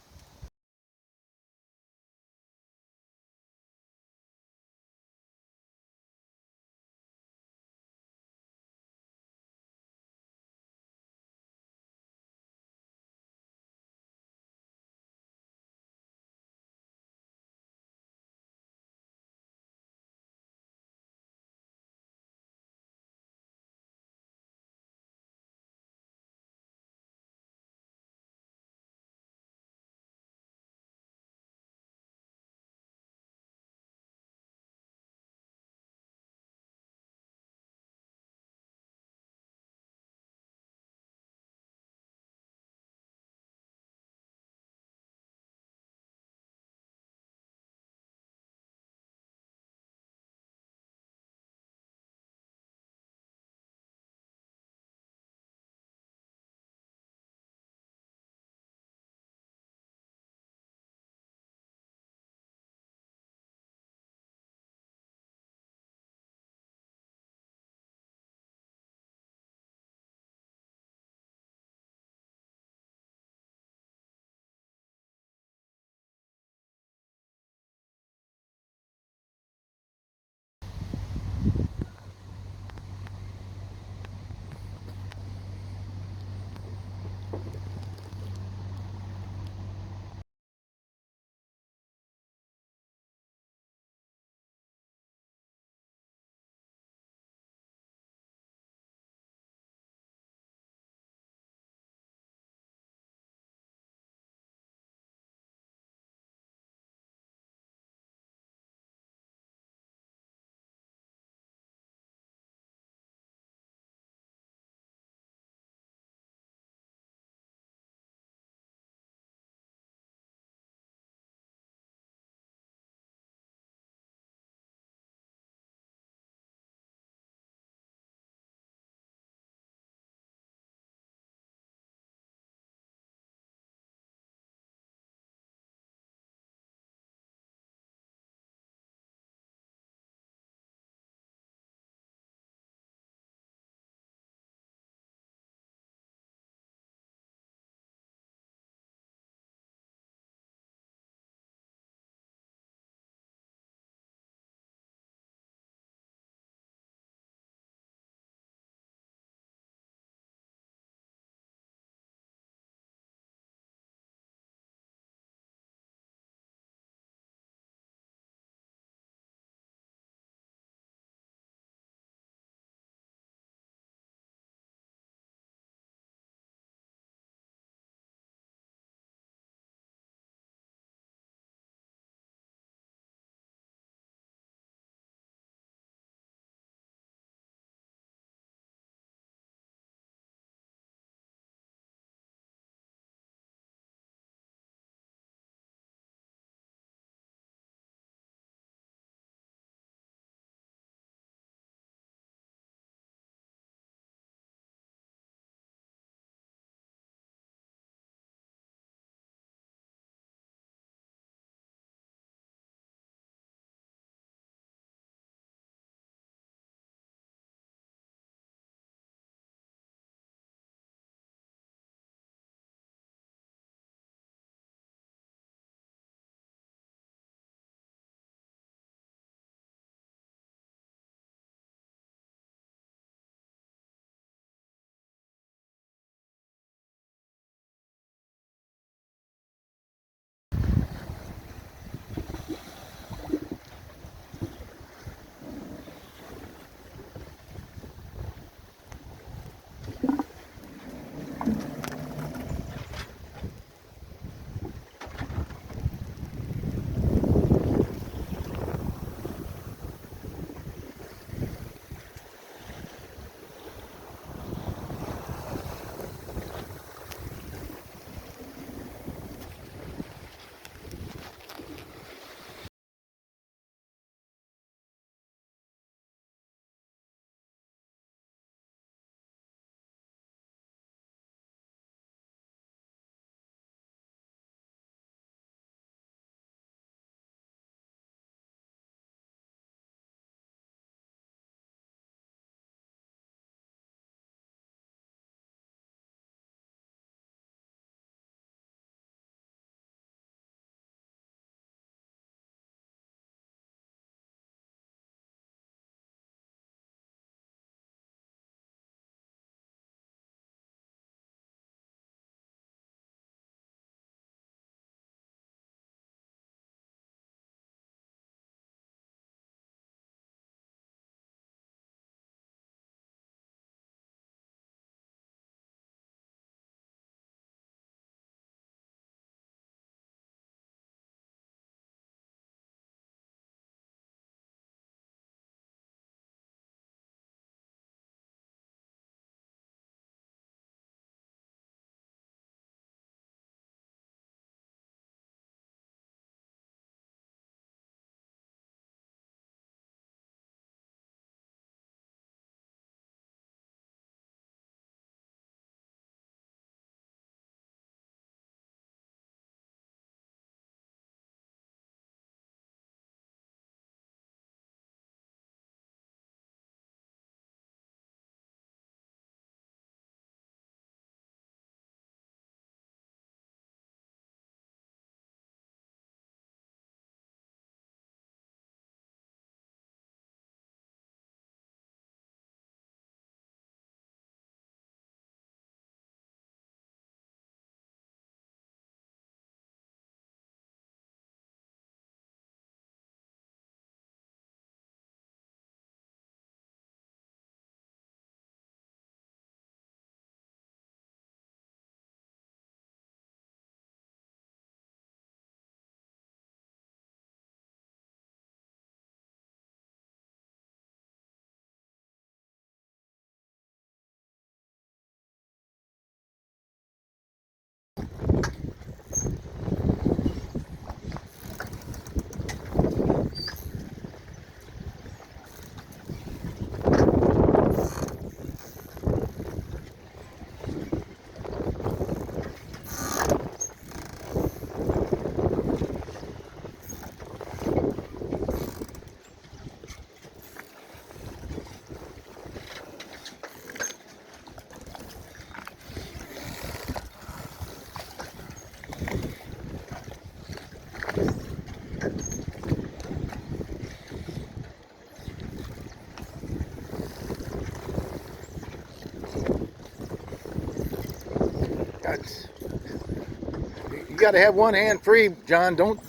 got to have one hand free, John. Don't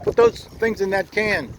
put those things in that can.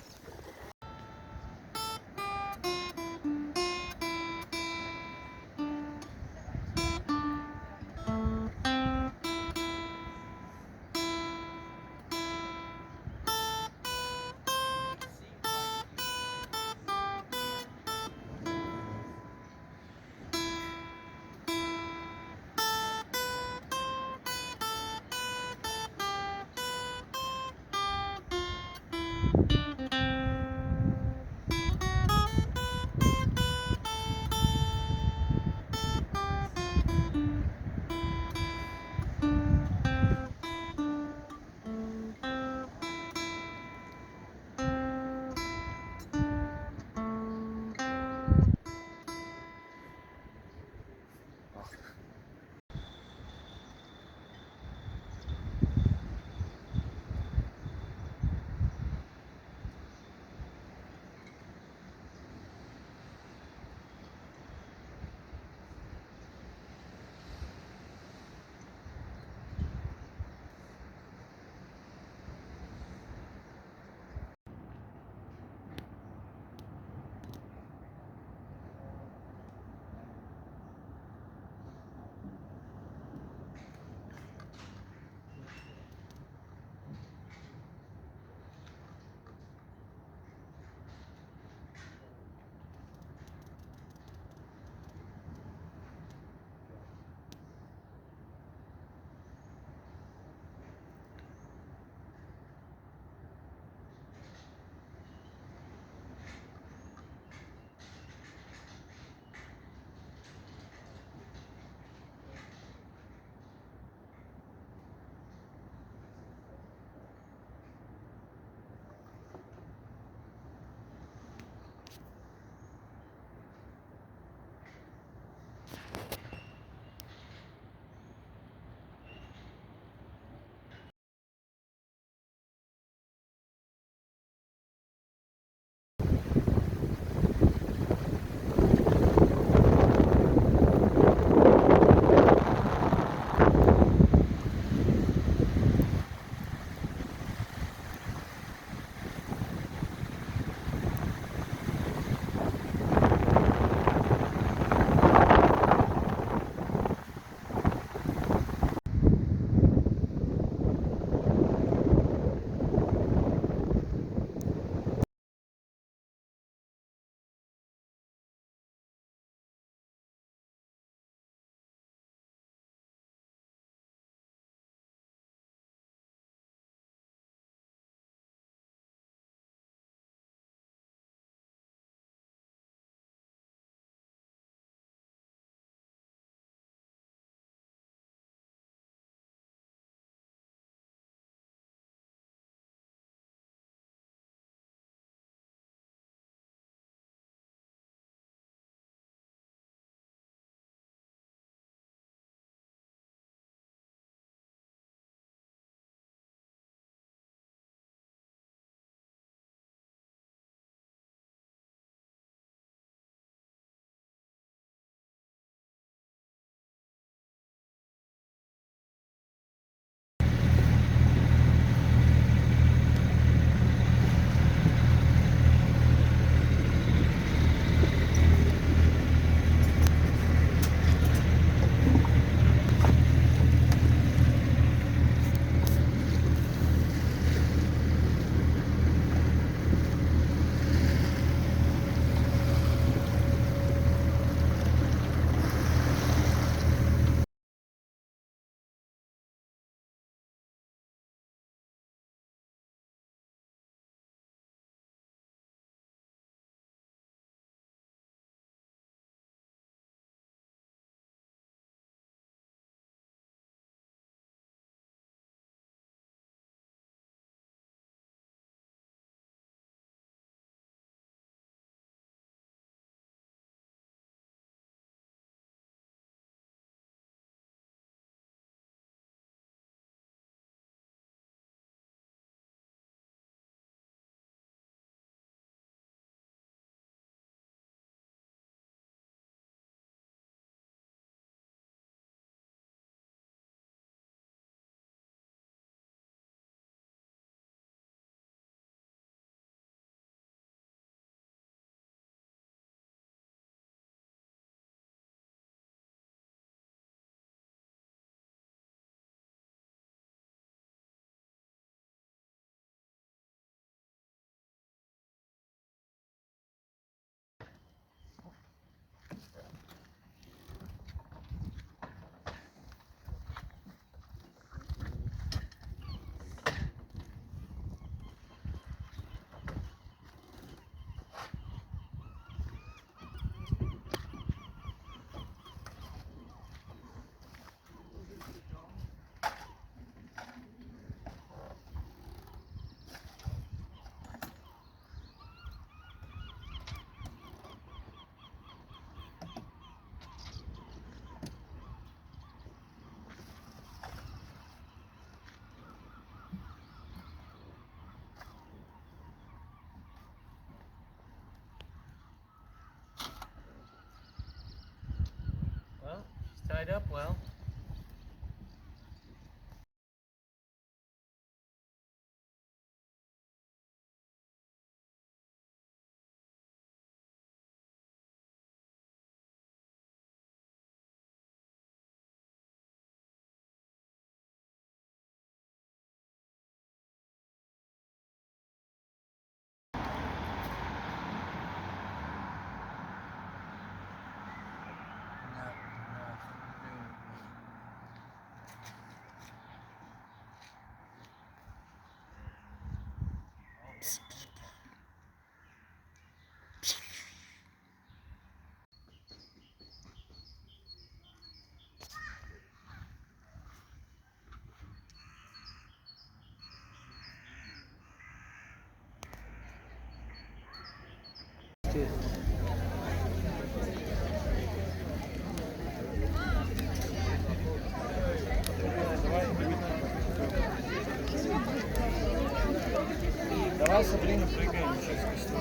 tied up well. Давай со временем прыгаем сейчас с костер.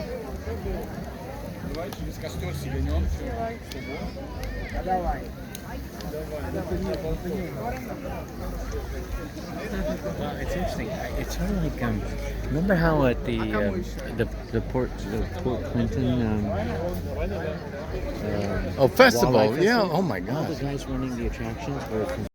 Давай через костер сиганем. Давай. А давай. Well, it's interesting. It's sort of like remember how at the Port Clinton Oh, festival. walleye Yeah. festival? Oh my All the God. guys running the attractions were from.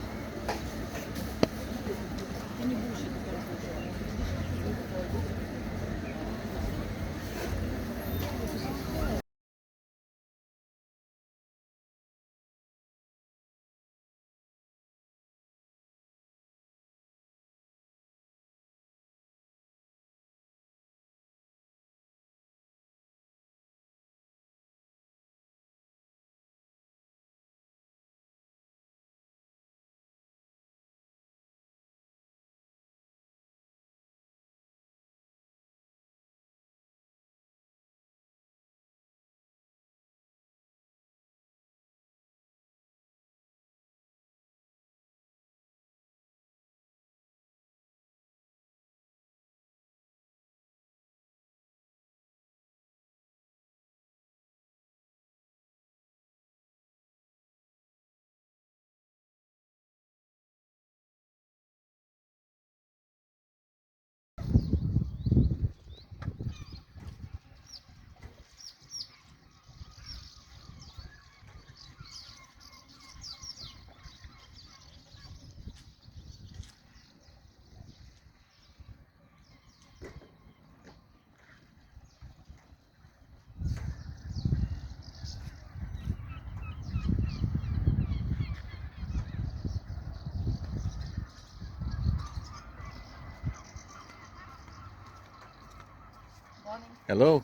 Hello.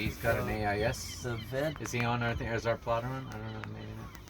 He's got an AIS. The vent. Is he on our thing? Is our plotter on? I don't know. Maybe not.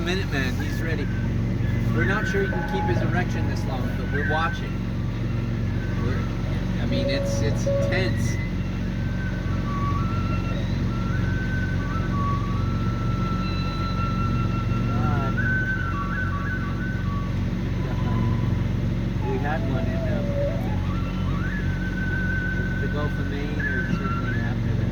Minuteman. He's ready. We're not sure he can keep his erection this long, but we're watching. I mean, it's intense. We had one in the Gulf of Maine, or certainly after that.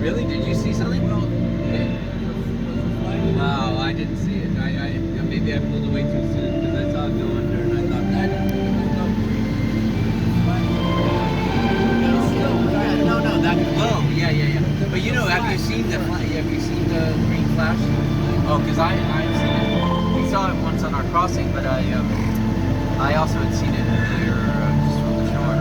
Really? Did you see something? Wow, I didn't see it. Maybe I pulled away too soon because I saw it go under and I thought that no, that glow. Yeah. But you know, have you seen the green flash? Oh, because I've seen it. We saw it once on our crossing, but I also had seen it earlier just from the shore.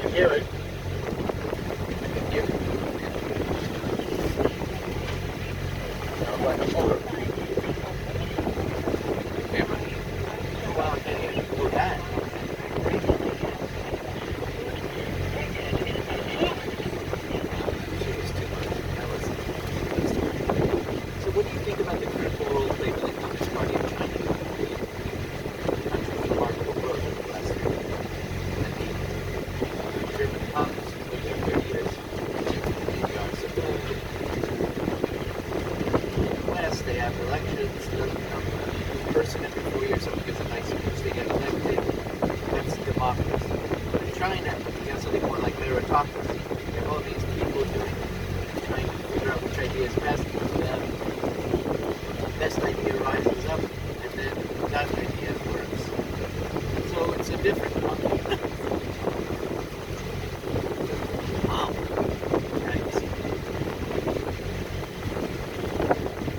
can hear it. Sounds like a motor. Well, I can't even do that. So what do you think about the critical role played by the Communist Party of China in the country's remarkable growth over the last year? I mean, German communists who lived there 30 years, the arts of the West, they have elections, the person every 4 years, someone gets a nice speech, they get elected, that's democracy. But in China, you have something more like meritocracy. You have all these people trying to figure out which idea is best for them. Best idea rises up, and then that idea works. So it's a different model. Wow. Nice.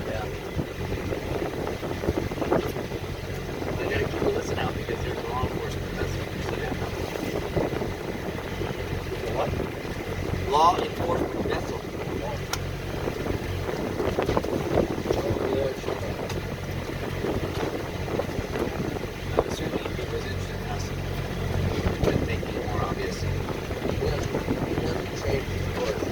Yeah. I gotta keep a listen out because there's a law enforcement investigation. What? Law enforcement vessel. I'm assuming it was interested in us and making it more obvious. Change the course.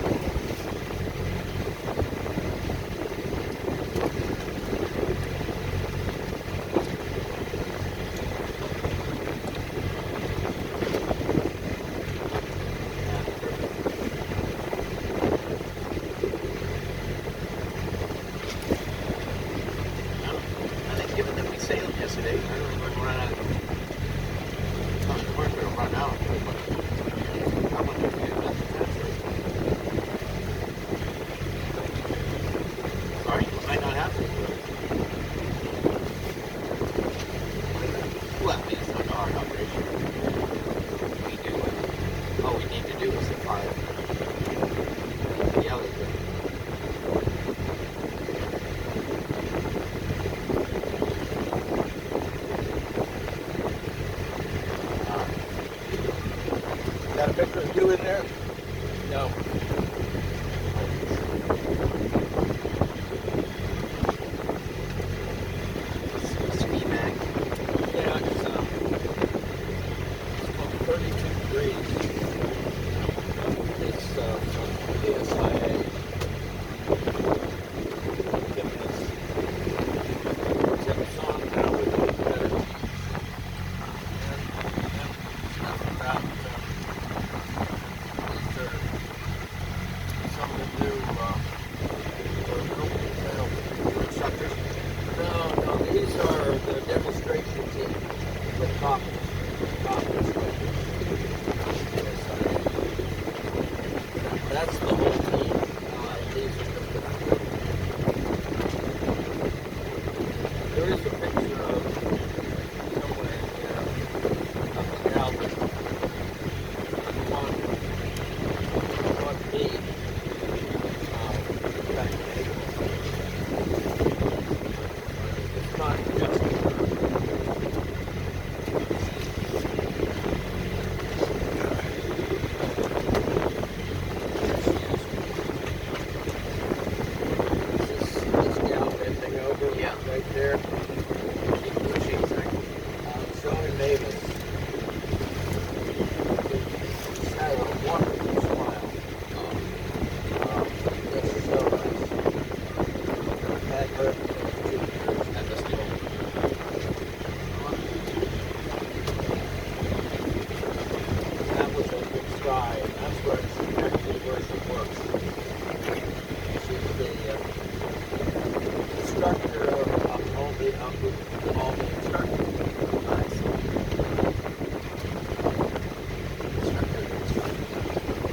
I think given that we sailed yesterday, I don't think we're gonna run out of we're gonna run out, but how much do we do that transfer? Sorry, we might not have to. Well, I mean, it's not a hard operation. We do all we need to do is the 5 yellow. Got a picture of you in there? No. Ski bag. Yeah, it's 32 degrees. It's from KSIA. Giving us 7 songs now with the better. And about some of the new instructors. No, these are the demonstration team with coffee. That's the whole team. These are there is a picture of somewhere up in Albert on me back in April. It's not just this gal bending over right there. She's like, Showing Mavis. She's had a wonderful smile. It's so nice. I've had her for 2 years. that must be That was a good try, and that's where she actually works. She's the instructor of all the instructors. nice.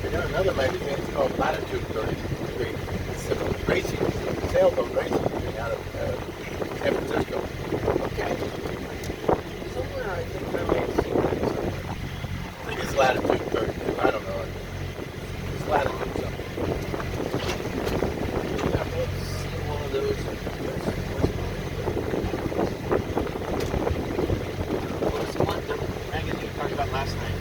We got another magazine, it's called Latitude 33. It's a racing, sailboat racing thing out of San Francisco. Okay. Somewhere I think I may have seen that somewhere. I think it's Latitude 32, I don't know. It's Latitude something. Yeah, let's see one of those. What was the one, the magazine we talked about last night?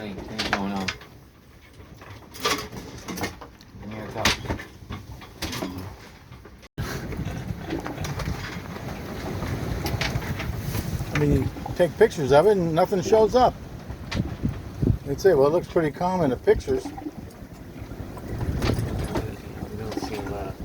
funny things going on. And here it goes. I mean, you take pictures of it and nothing shows up. They'd say, well, it looks pretty calm in the pictures. We don't see a lot.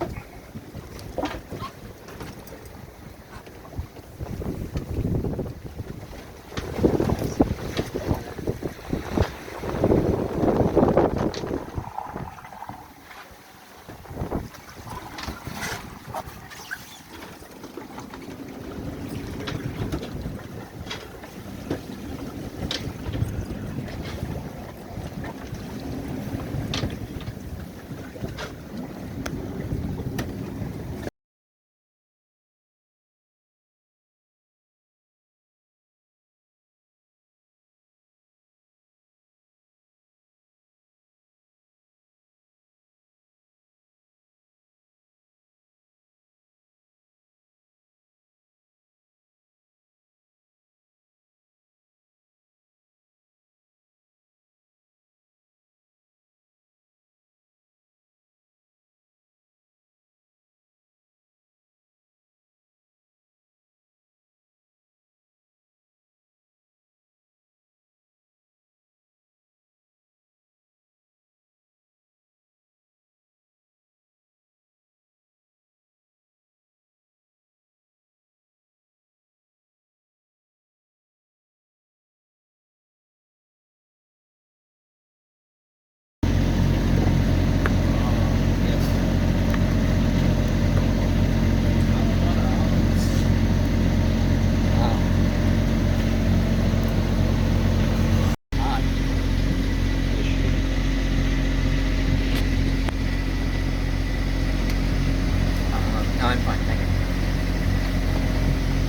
No, I'm fine, thank you.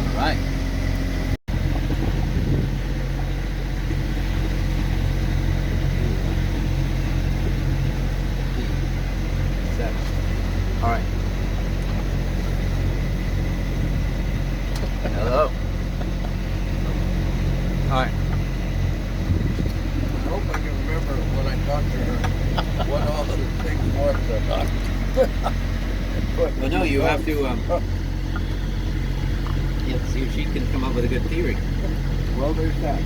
All right. Seven. All right. Hello. All right. I hope I can remember when I talked to her, what all the things was about. Well, no, you have to, you have to see if she can come up with a good theory. Well, there's that.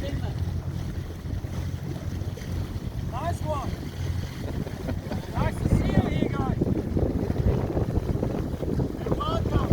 Finland. Nice one. Nice to see you here, guys. And welcome.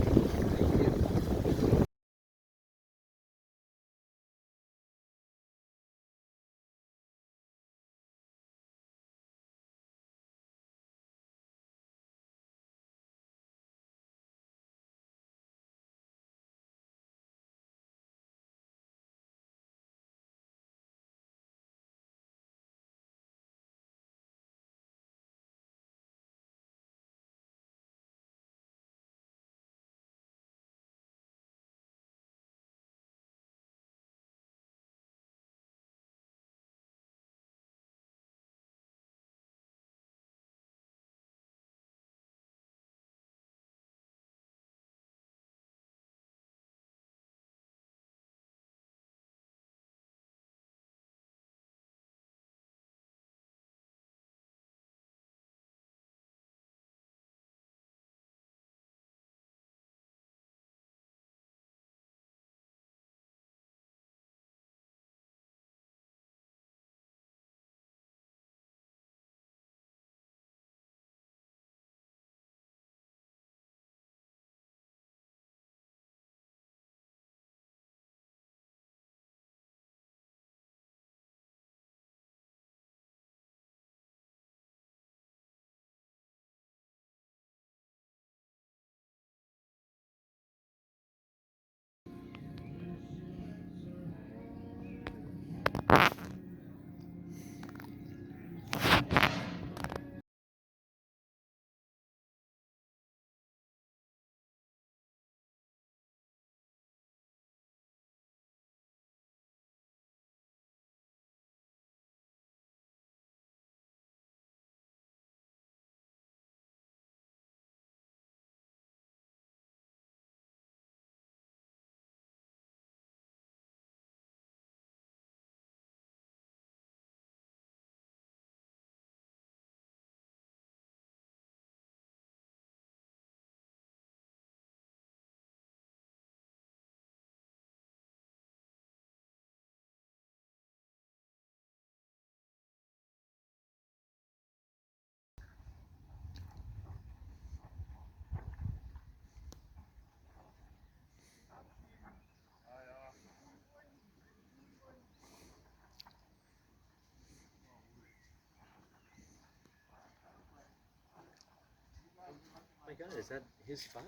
My God, is that his spot?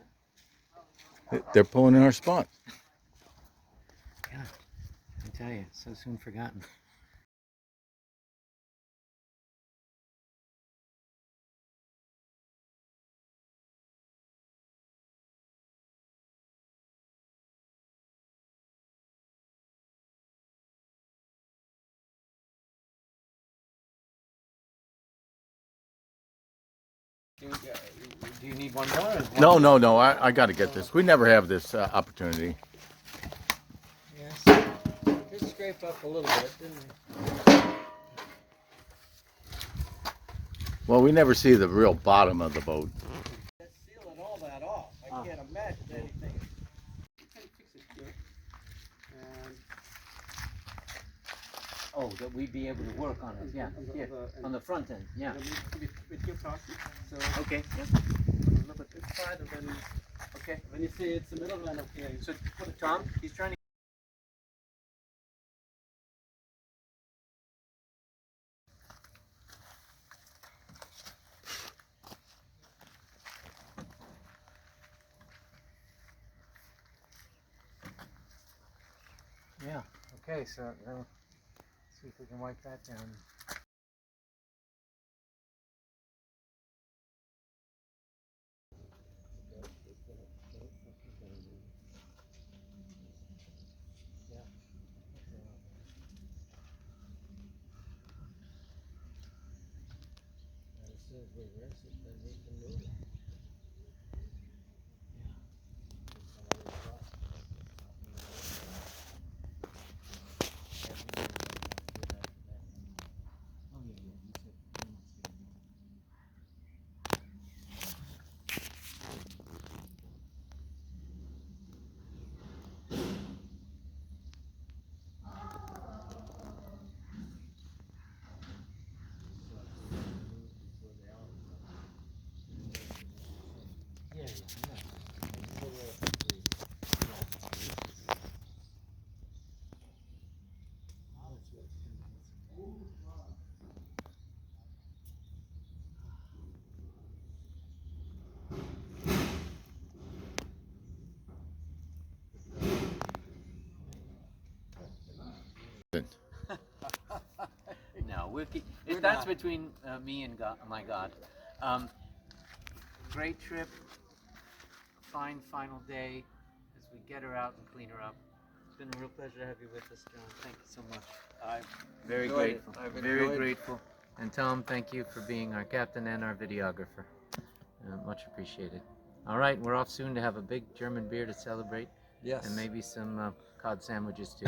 They're pulling in our spot. God, I tell you, so soon forgotten. Do you need one more? No. I got to get this. We never have this opportunity. Yes. Just scrape up a little bit, didn't we? Well, we never see the real bottom of the boat. Sealing all that off. I can't imagine anything. Oh, that we'd be able to work on it, yeah, yeah, on the front end, yeah. With your plastic, so Okay, yeah, a little bit inside and then okay. when you see it's the middle line of here, So, Tom, he's trying to. Yeah. Okay. So see if we can wipe that down. As soon as we rinse it, then we can move it. No, that's between me and God, my God. Great trip, fine final day as we get her out and clean her up. It's been a real pleasure to have you with us, John. Thank you so much. I've Very enjoyed it. grateful. I've Very enjoyed- grateful. And Tom, thank you for being our captain and our videographer. Much appreciated. All right, we're off soon to have a big German beer to celebrate, Yes. and maybe some cod sandwiches too.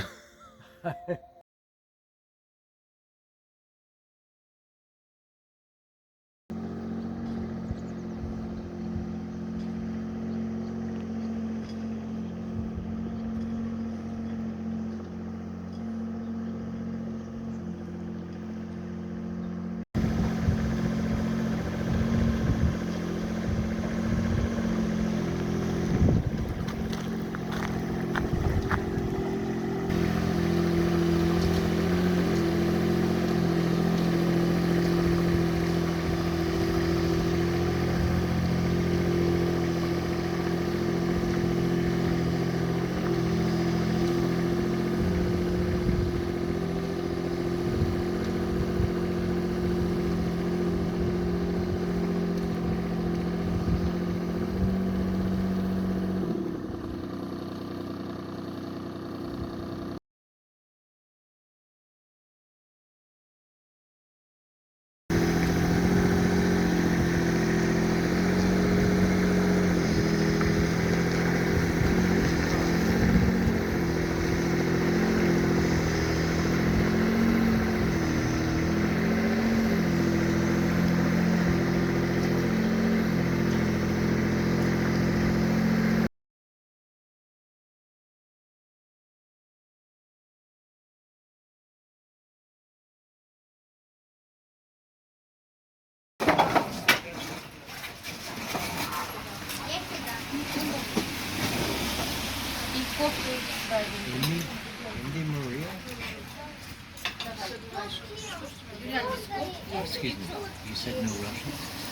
Excuse me, you said no Russian?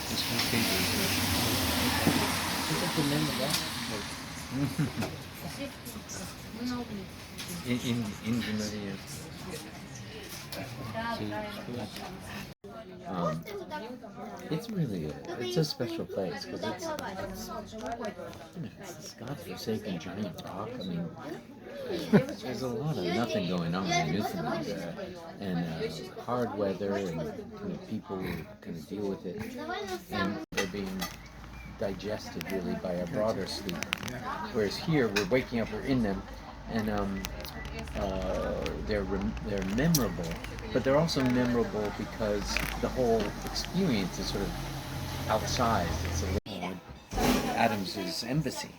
This whole table is Russian. Ingenuity. It's really it's a special place because it's a godforsaken giant rock. I mean, there's a lot of nothing going on in Newfoundland, and hard weather and kind of people who kind of deal with it, and they're being digested really by a broader sleep. Whereas here, we're waking up, we're in them, and they're memorable, but they're also memorable because the whole experience is sort of outsized. It's a little Adams's embassy.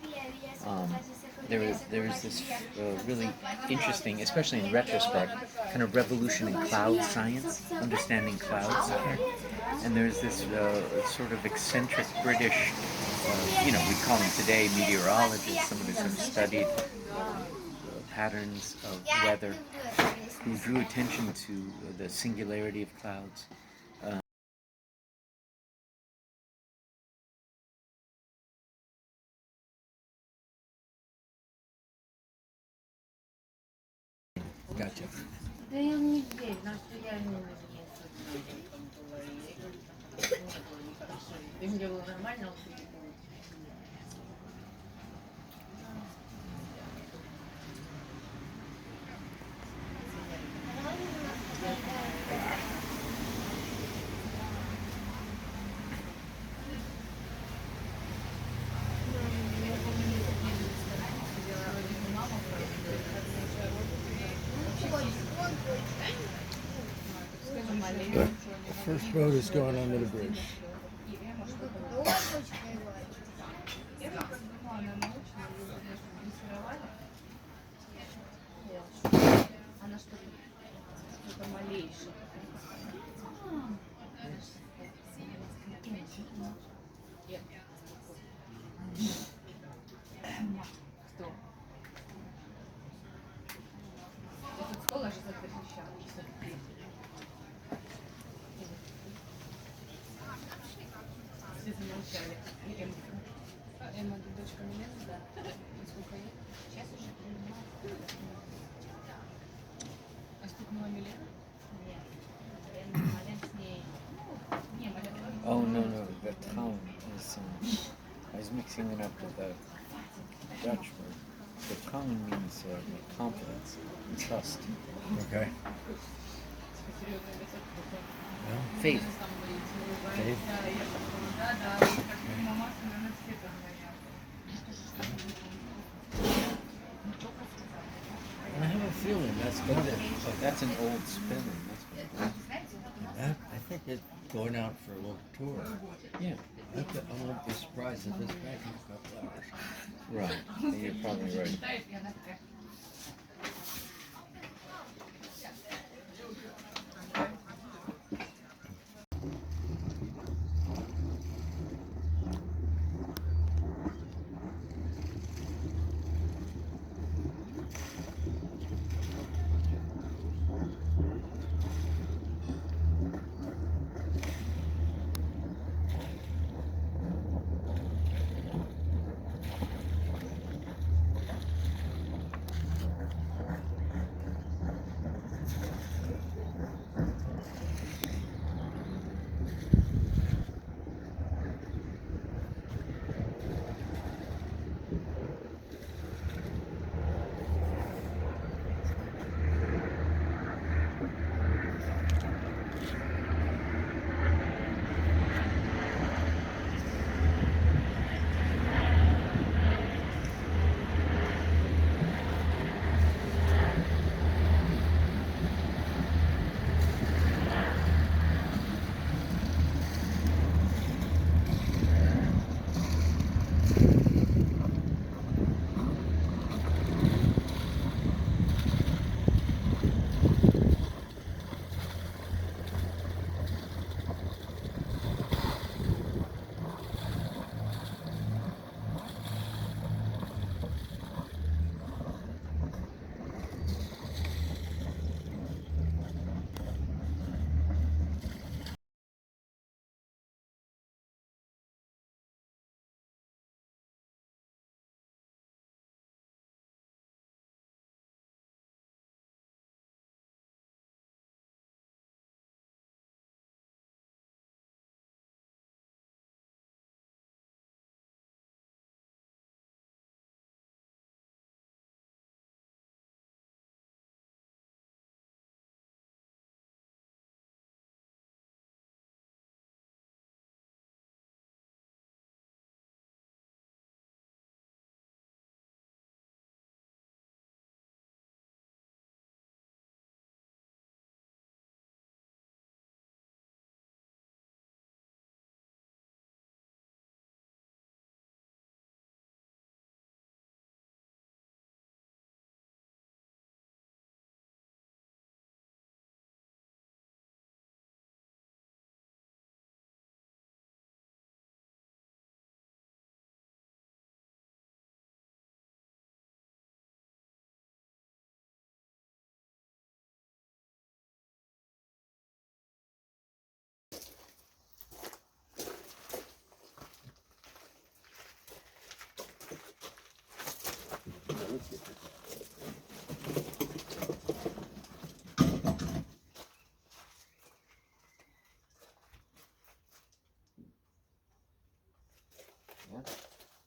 There is this really interesting, especially in retrospect, kind of revolution in cloud science, understanding clouds here. And there's this sort of eccentric British, we call them today meteorologists, somebody who sort of studied patterns of weather, who drew attention to the singularity of clouds. Gotcha. The first boat is going under the bridge. Oh no, the tongue is. I was mixing it up with the Dutch word. The tongue means confidence, trust. Okay. Well, faith. Faith. And I have a feeling that's going to. Oh, that's an old spinner. That's what it is. I think it's going out for a little tour. Yeah. I won't be surprised if it's back in a couple hours. Right. You're probably right.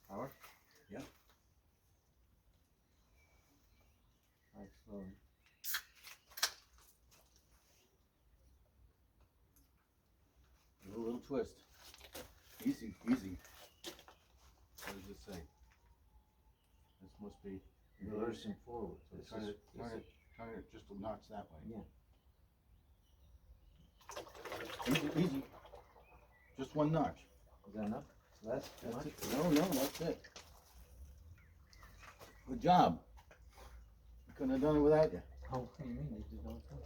Power? Yeah. All right, slowly. A little twist. Easy, easy. What does it say? This must be Reverse and forward. So turn it just a notch that way. Yeah. Easy, easy. Just one notch. Is that enough? Less? Too That's much? it. No, that's it. Good job. I couldn't have done it without you. Oh, what do you mean? You did all the time.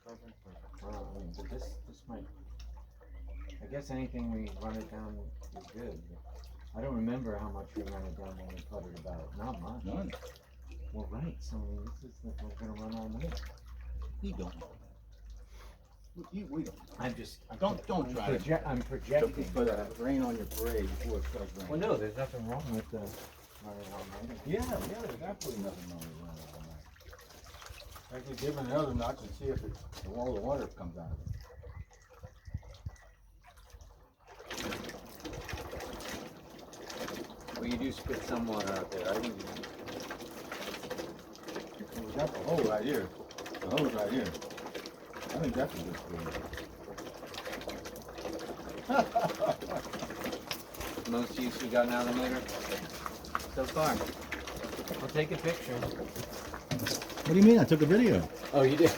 Perfect. Well, I mean, but this might. I guess anything we run it down is good. I don't remember how much we ran it down when we puttered about. Not much. None. Well, right, so this is like we're gonna run all night. You don't know that. We don't. I'm just, Don't try to. I'm projecting. Put a rain on your parade before it starts raining. Well, no, there's nothing wrong with running all night. Yeah, there's absolutely nothing wrong with running all night. Actually, give it another notch and see if all the water comes out of it. Well, you do spit some water out there. I think We got the hole right here. The hole's right here. I think that's a good thing. most use we got out of the motor so far. I'll take a picture. What do you mean? I took a video. Oh, you did?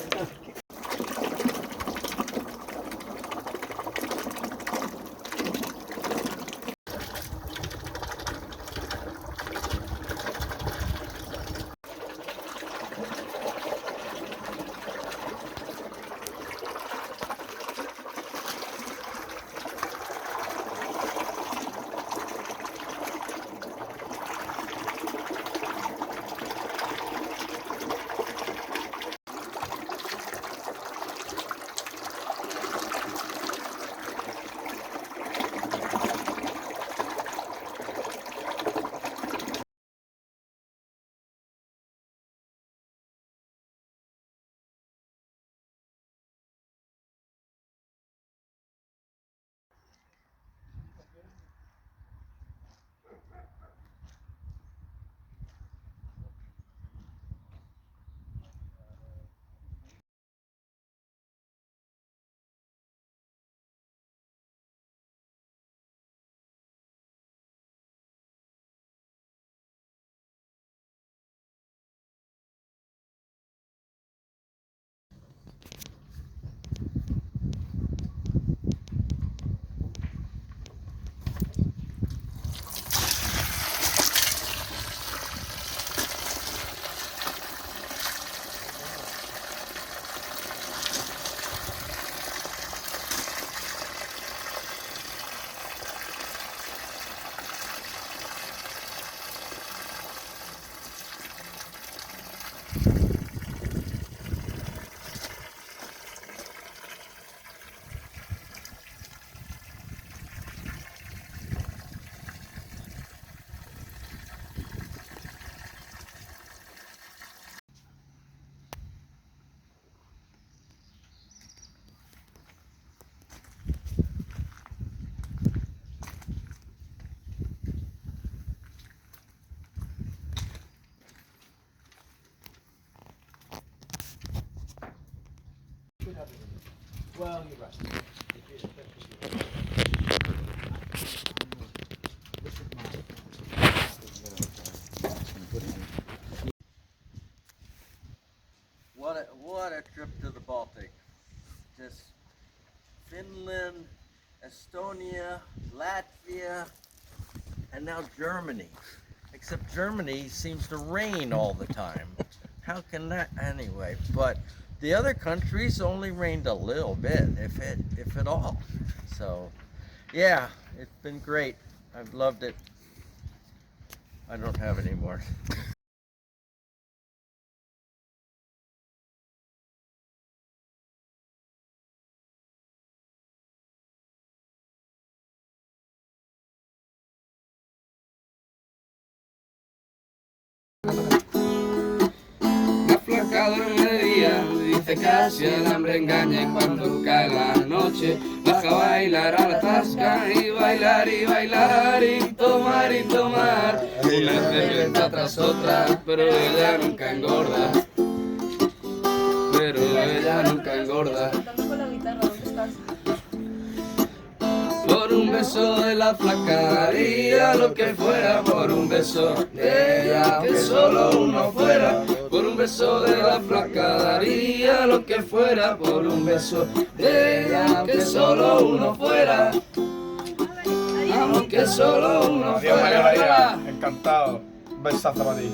Well, you're right. What a trip to the Baltic. Just Finland, Estonia, Latvia, and now Germany. Except Germany seems to rain all the time. How can that, anyway? But the other countries only rained a little bit, if at all. So, yeah, it's been great. I've loved it. I don't have any more. La flaca duerme de día, dice casi el hambre engaña y cuando cae la noche baja a bailar a la tasca y bailar y tomar una cerveza tras otra, pero ella nunca engorda, Por un beso de la flaca daría lo que fuera, por un beso de ella, que solo uno fuera. Por un beso de la flaca daría lo que fuera, por un beso de ella, que solo uno fuera. Aunque solo uno fuera. Encantado. Un besazo para ti.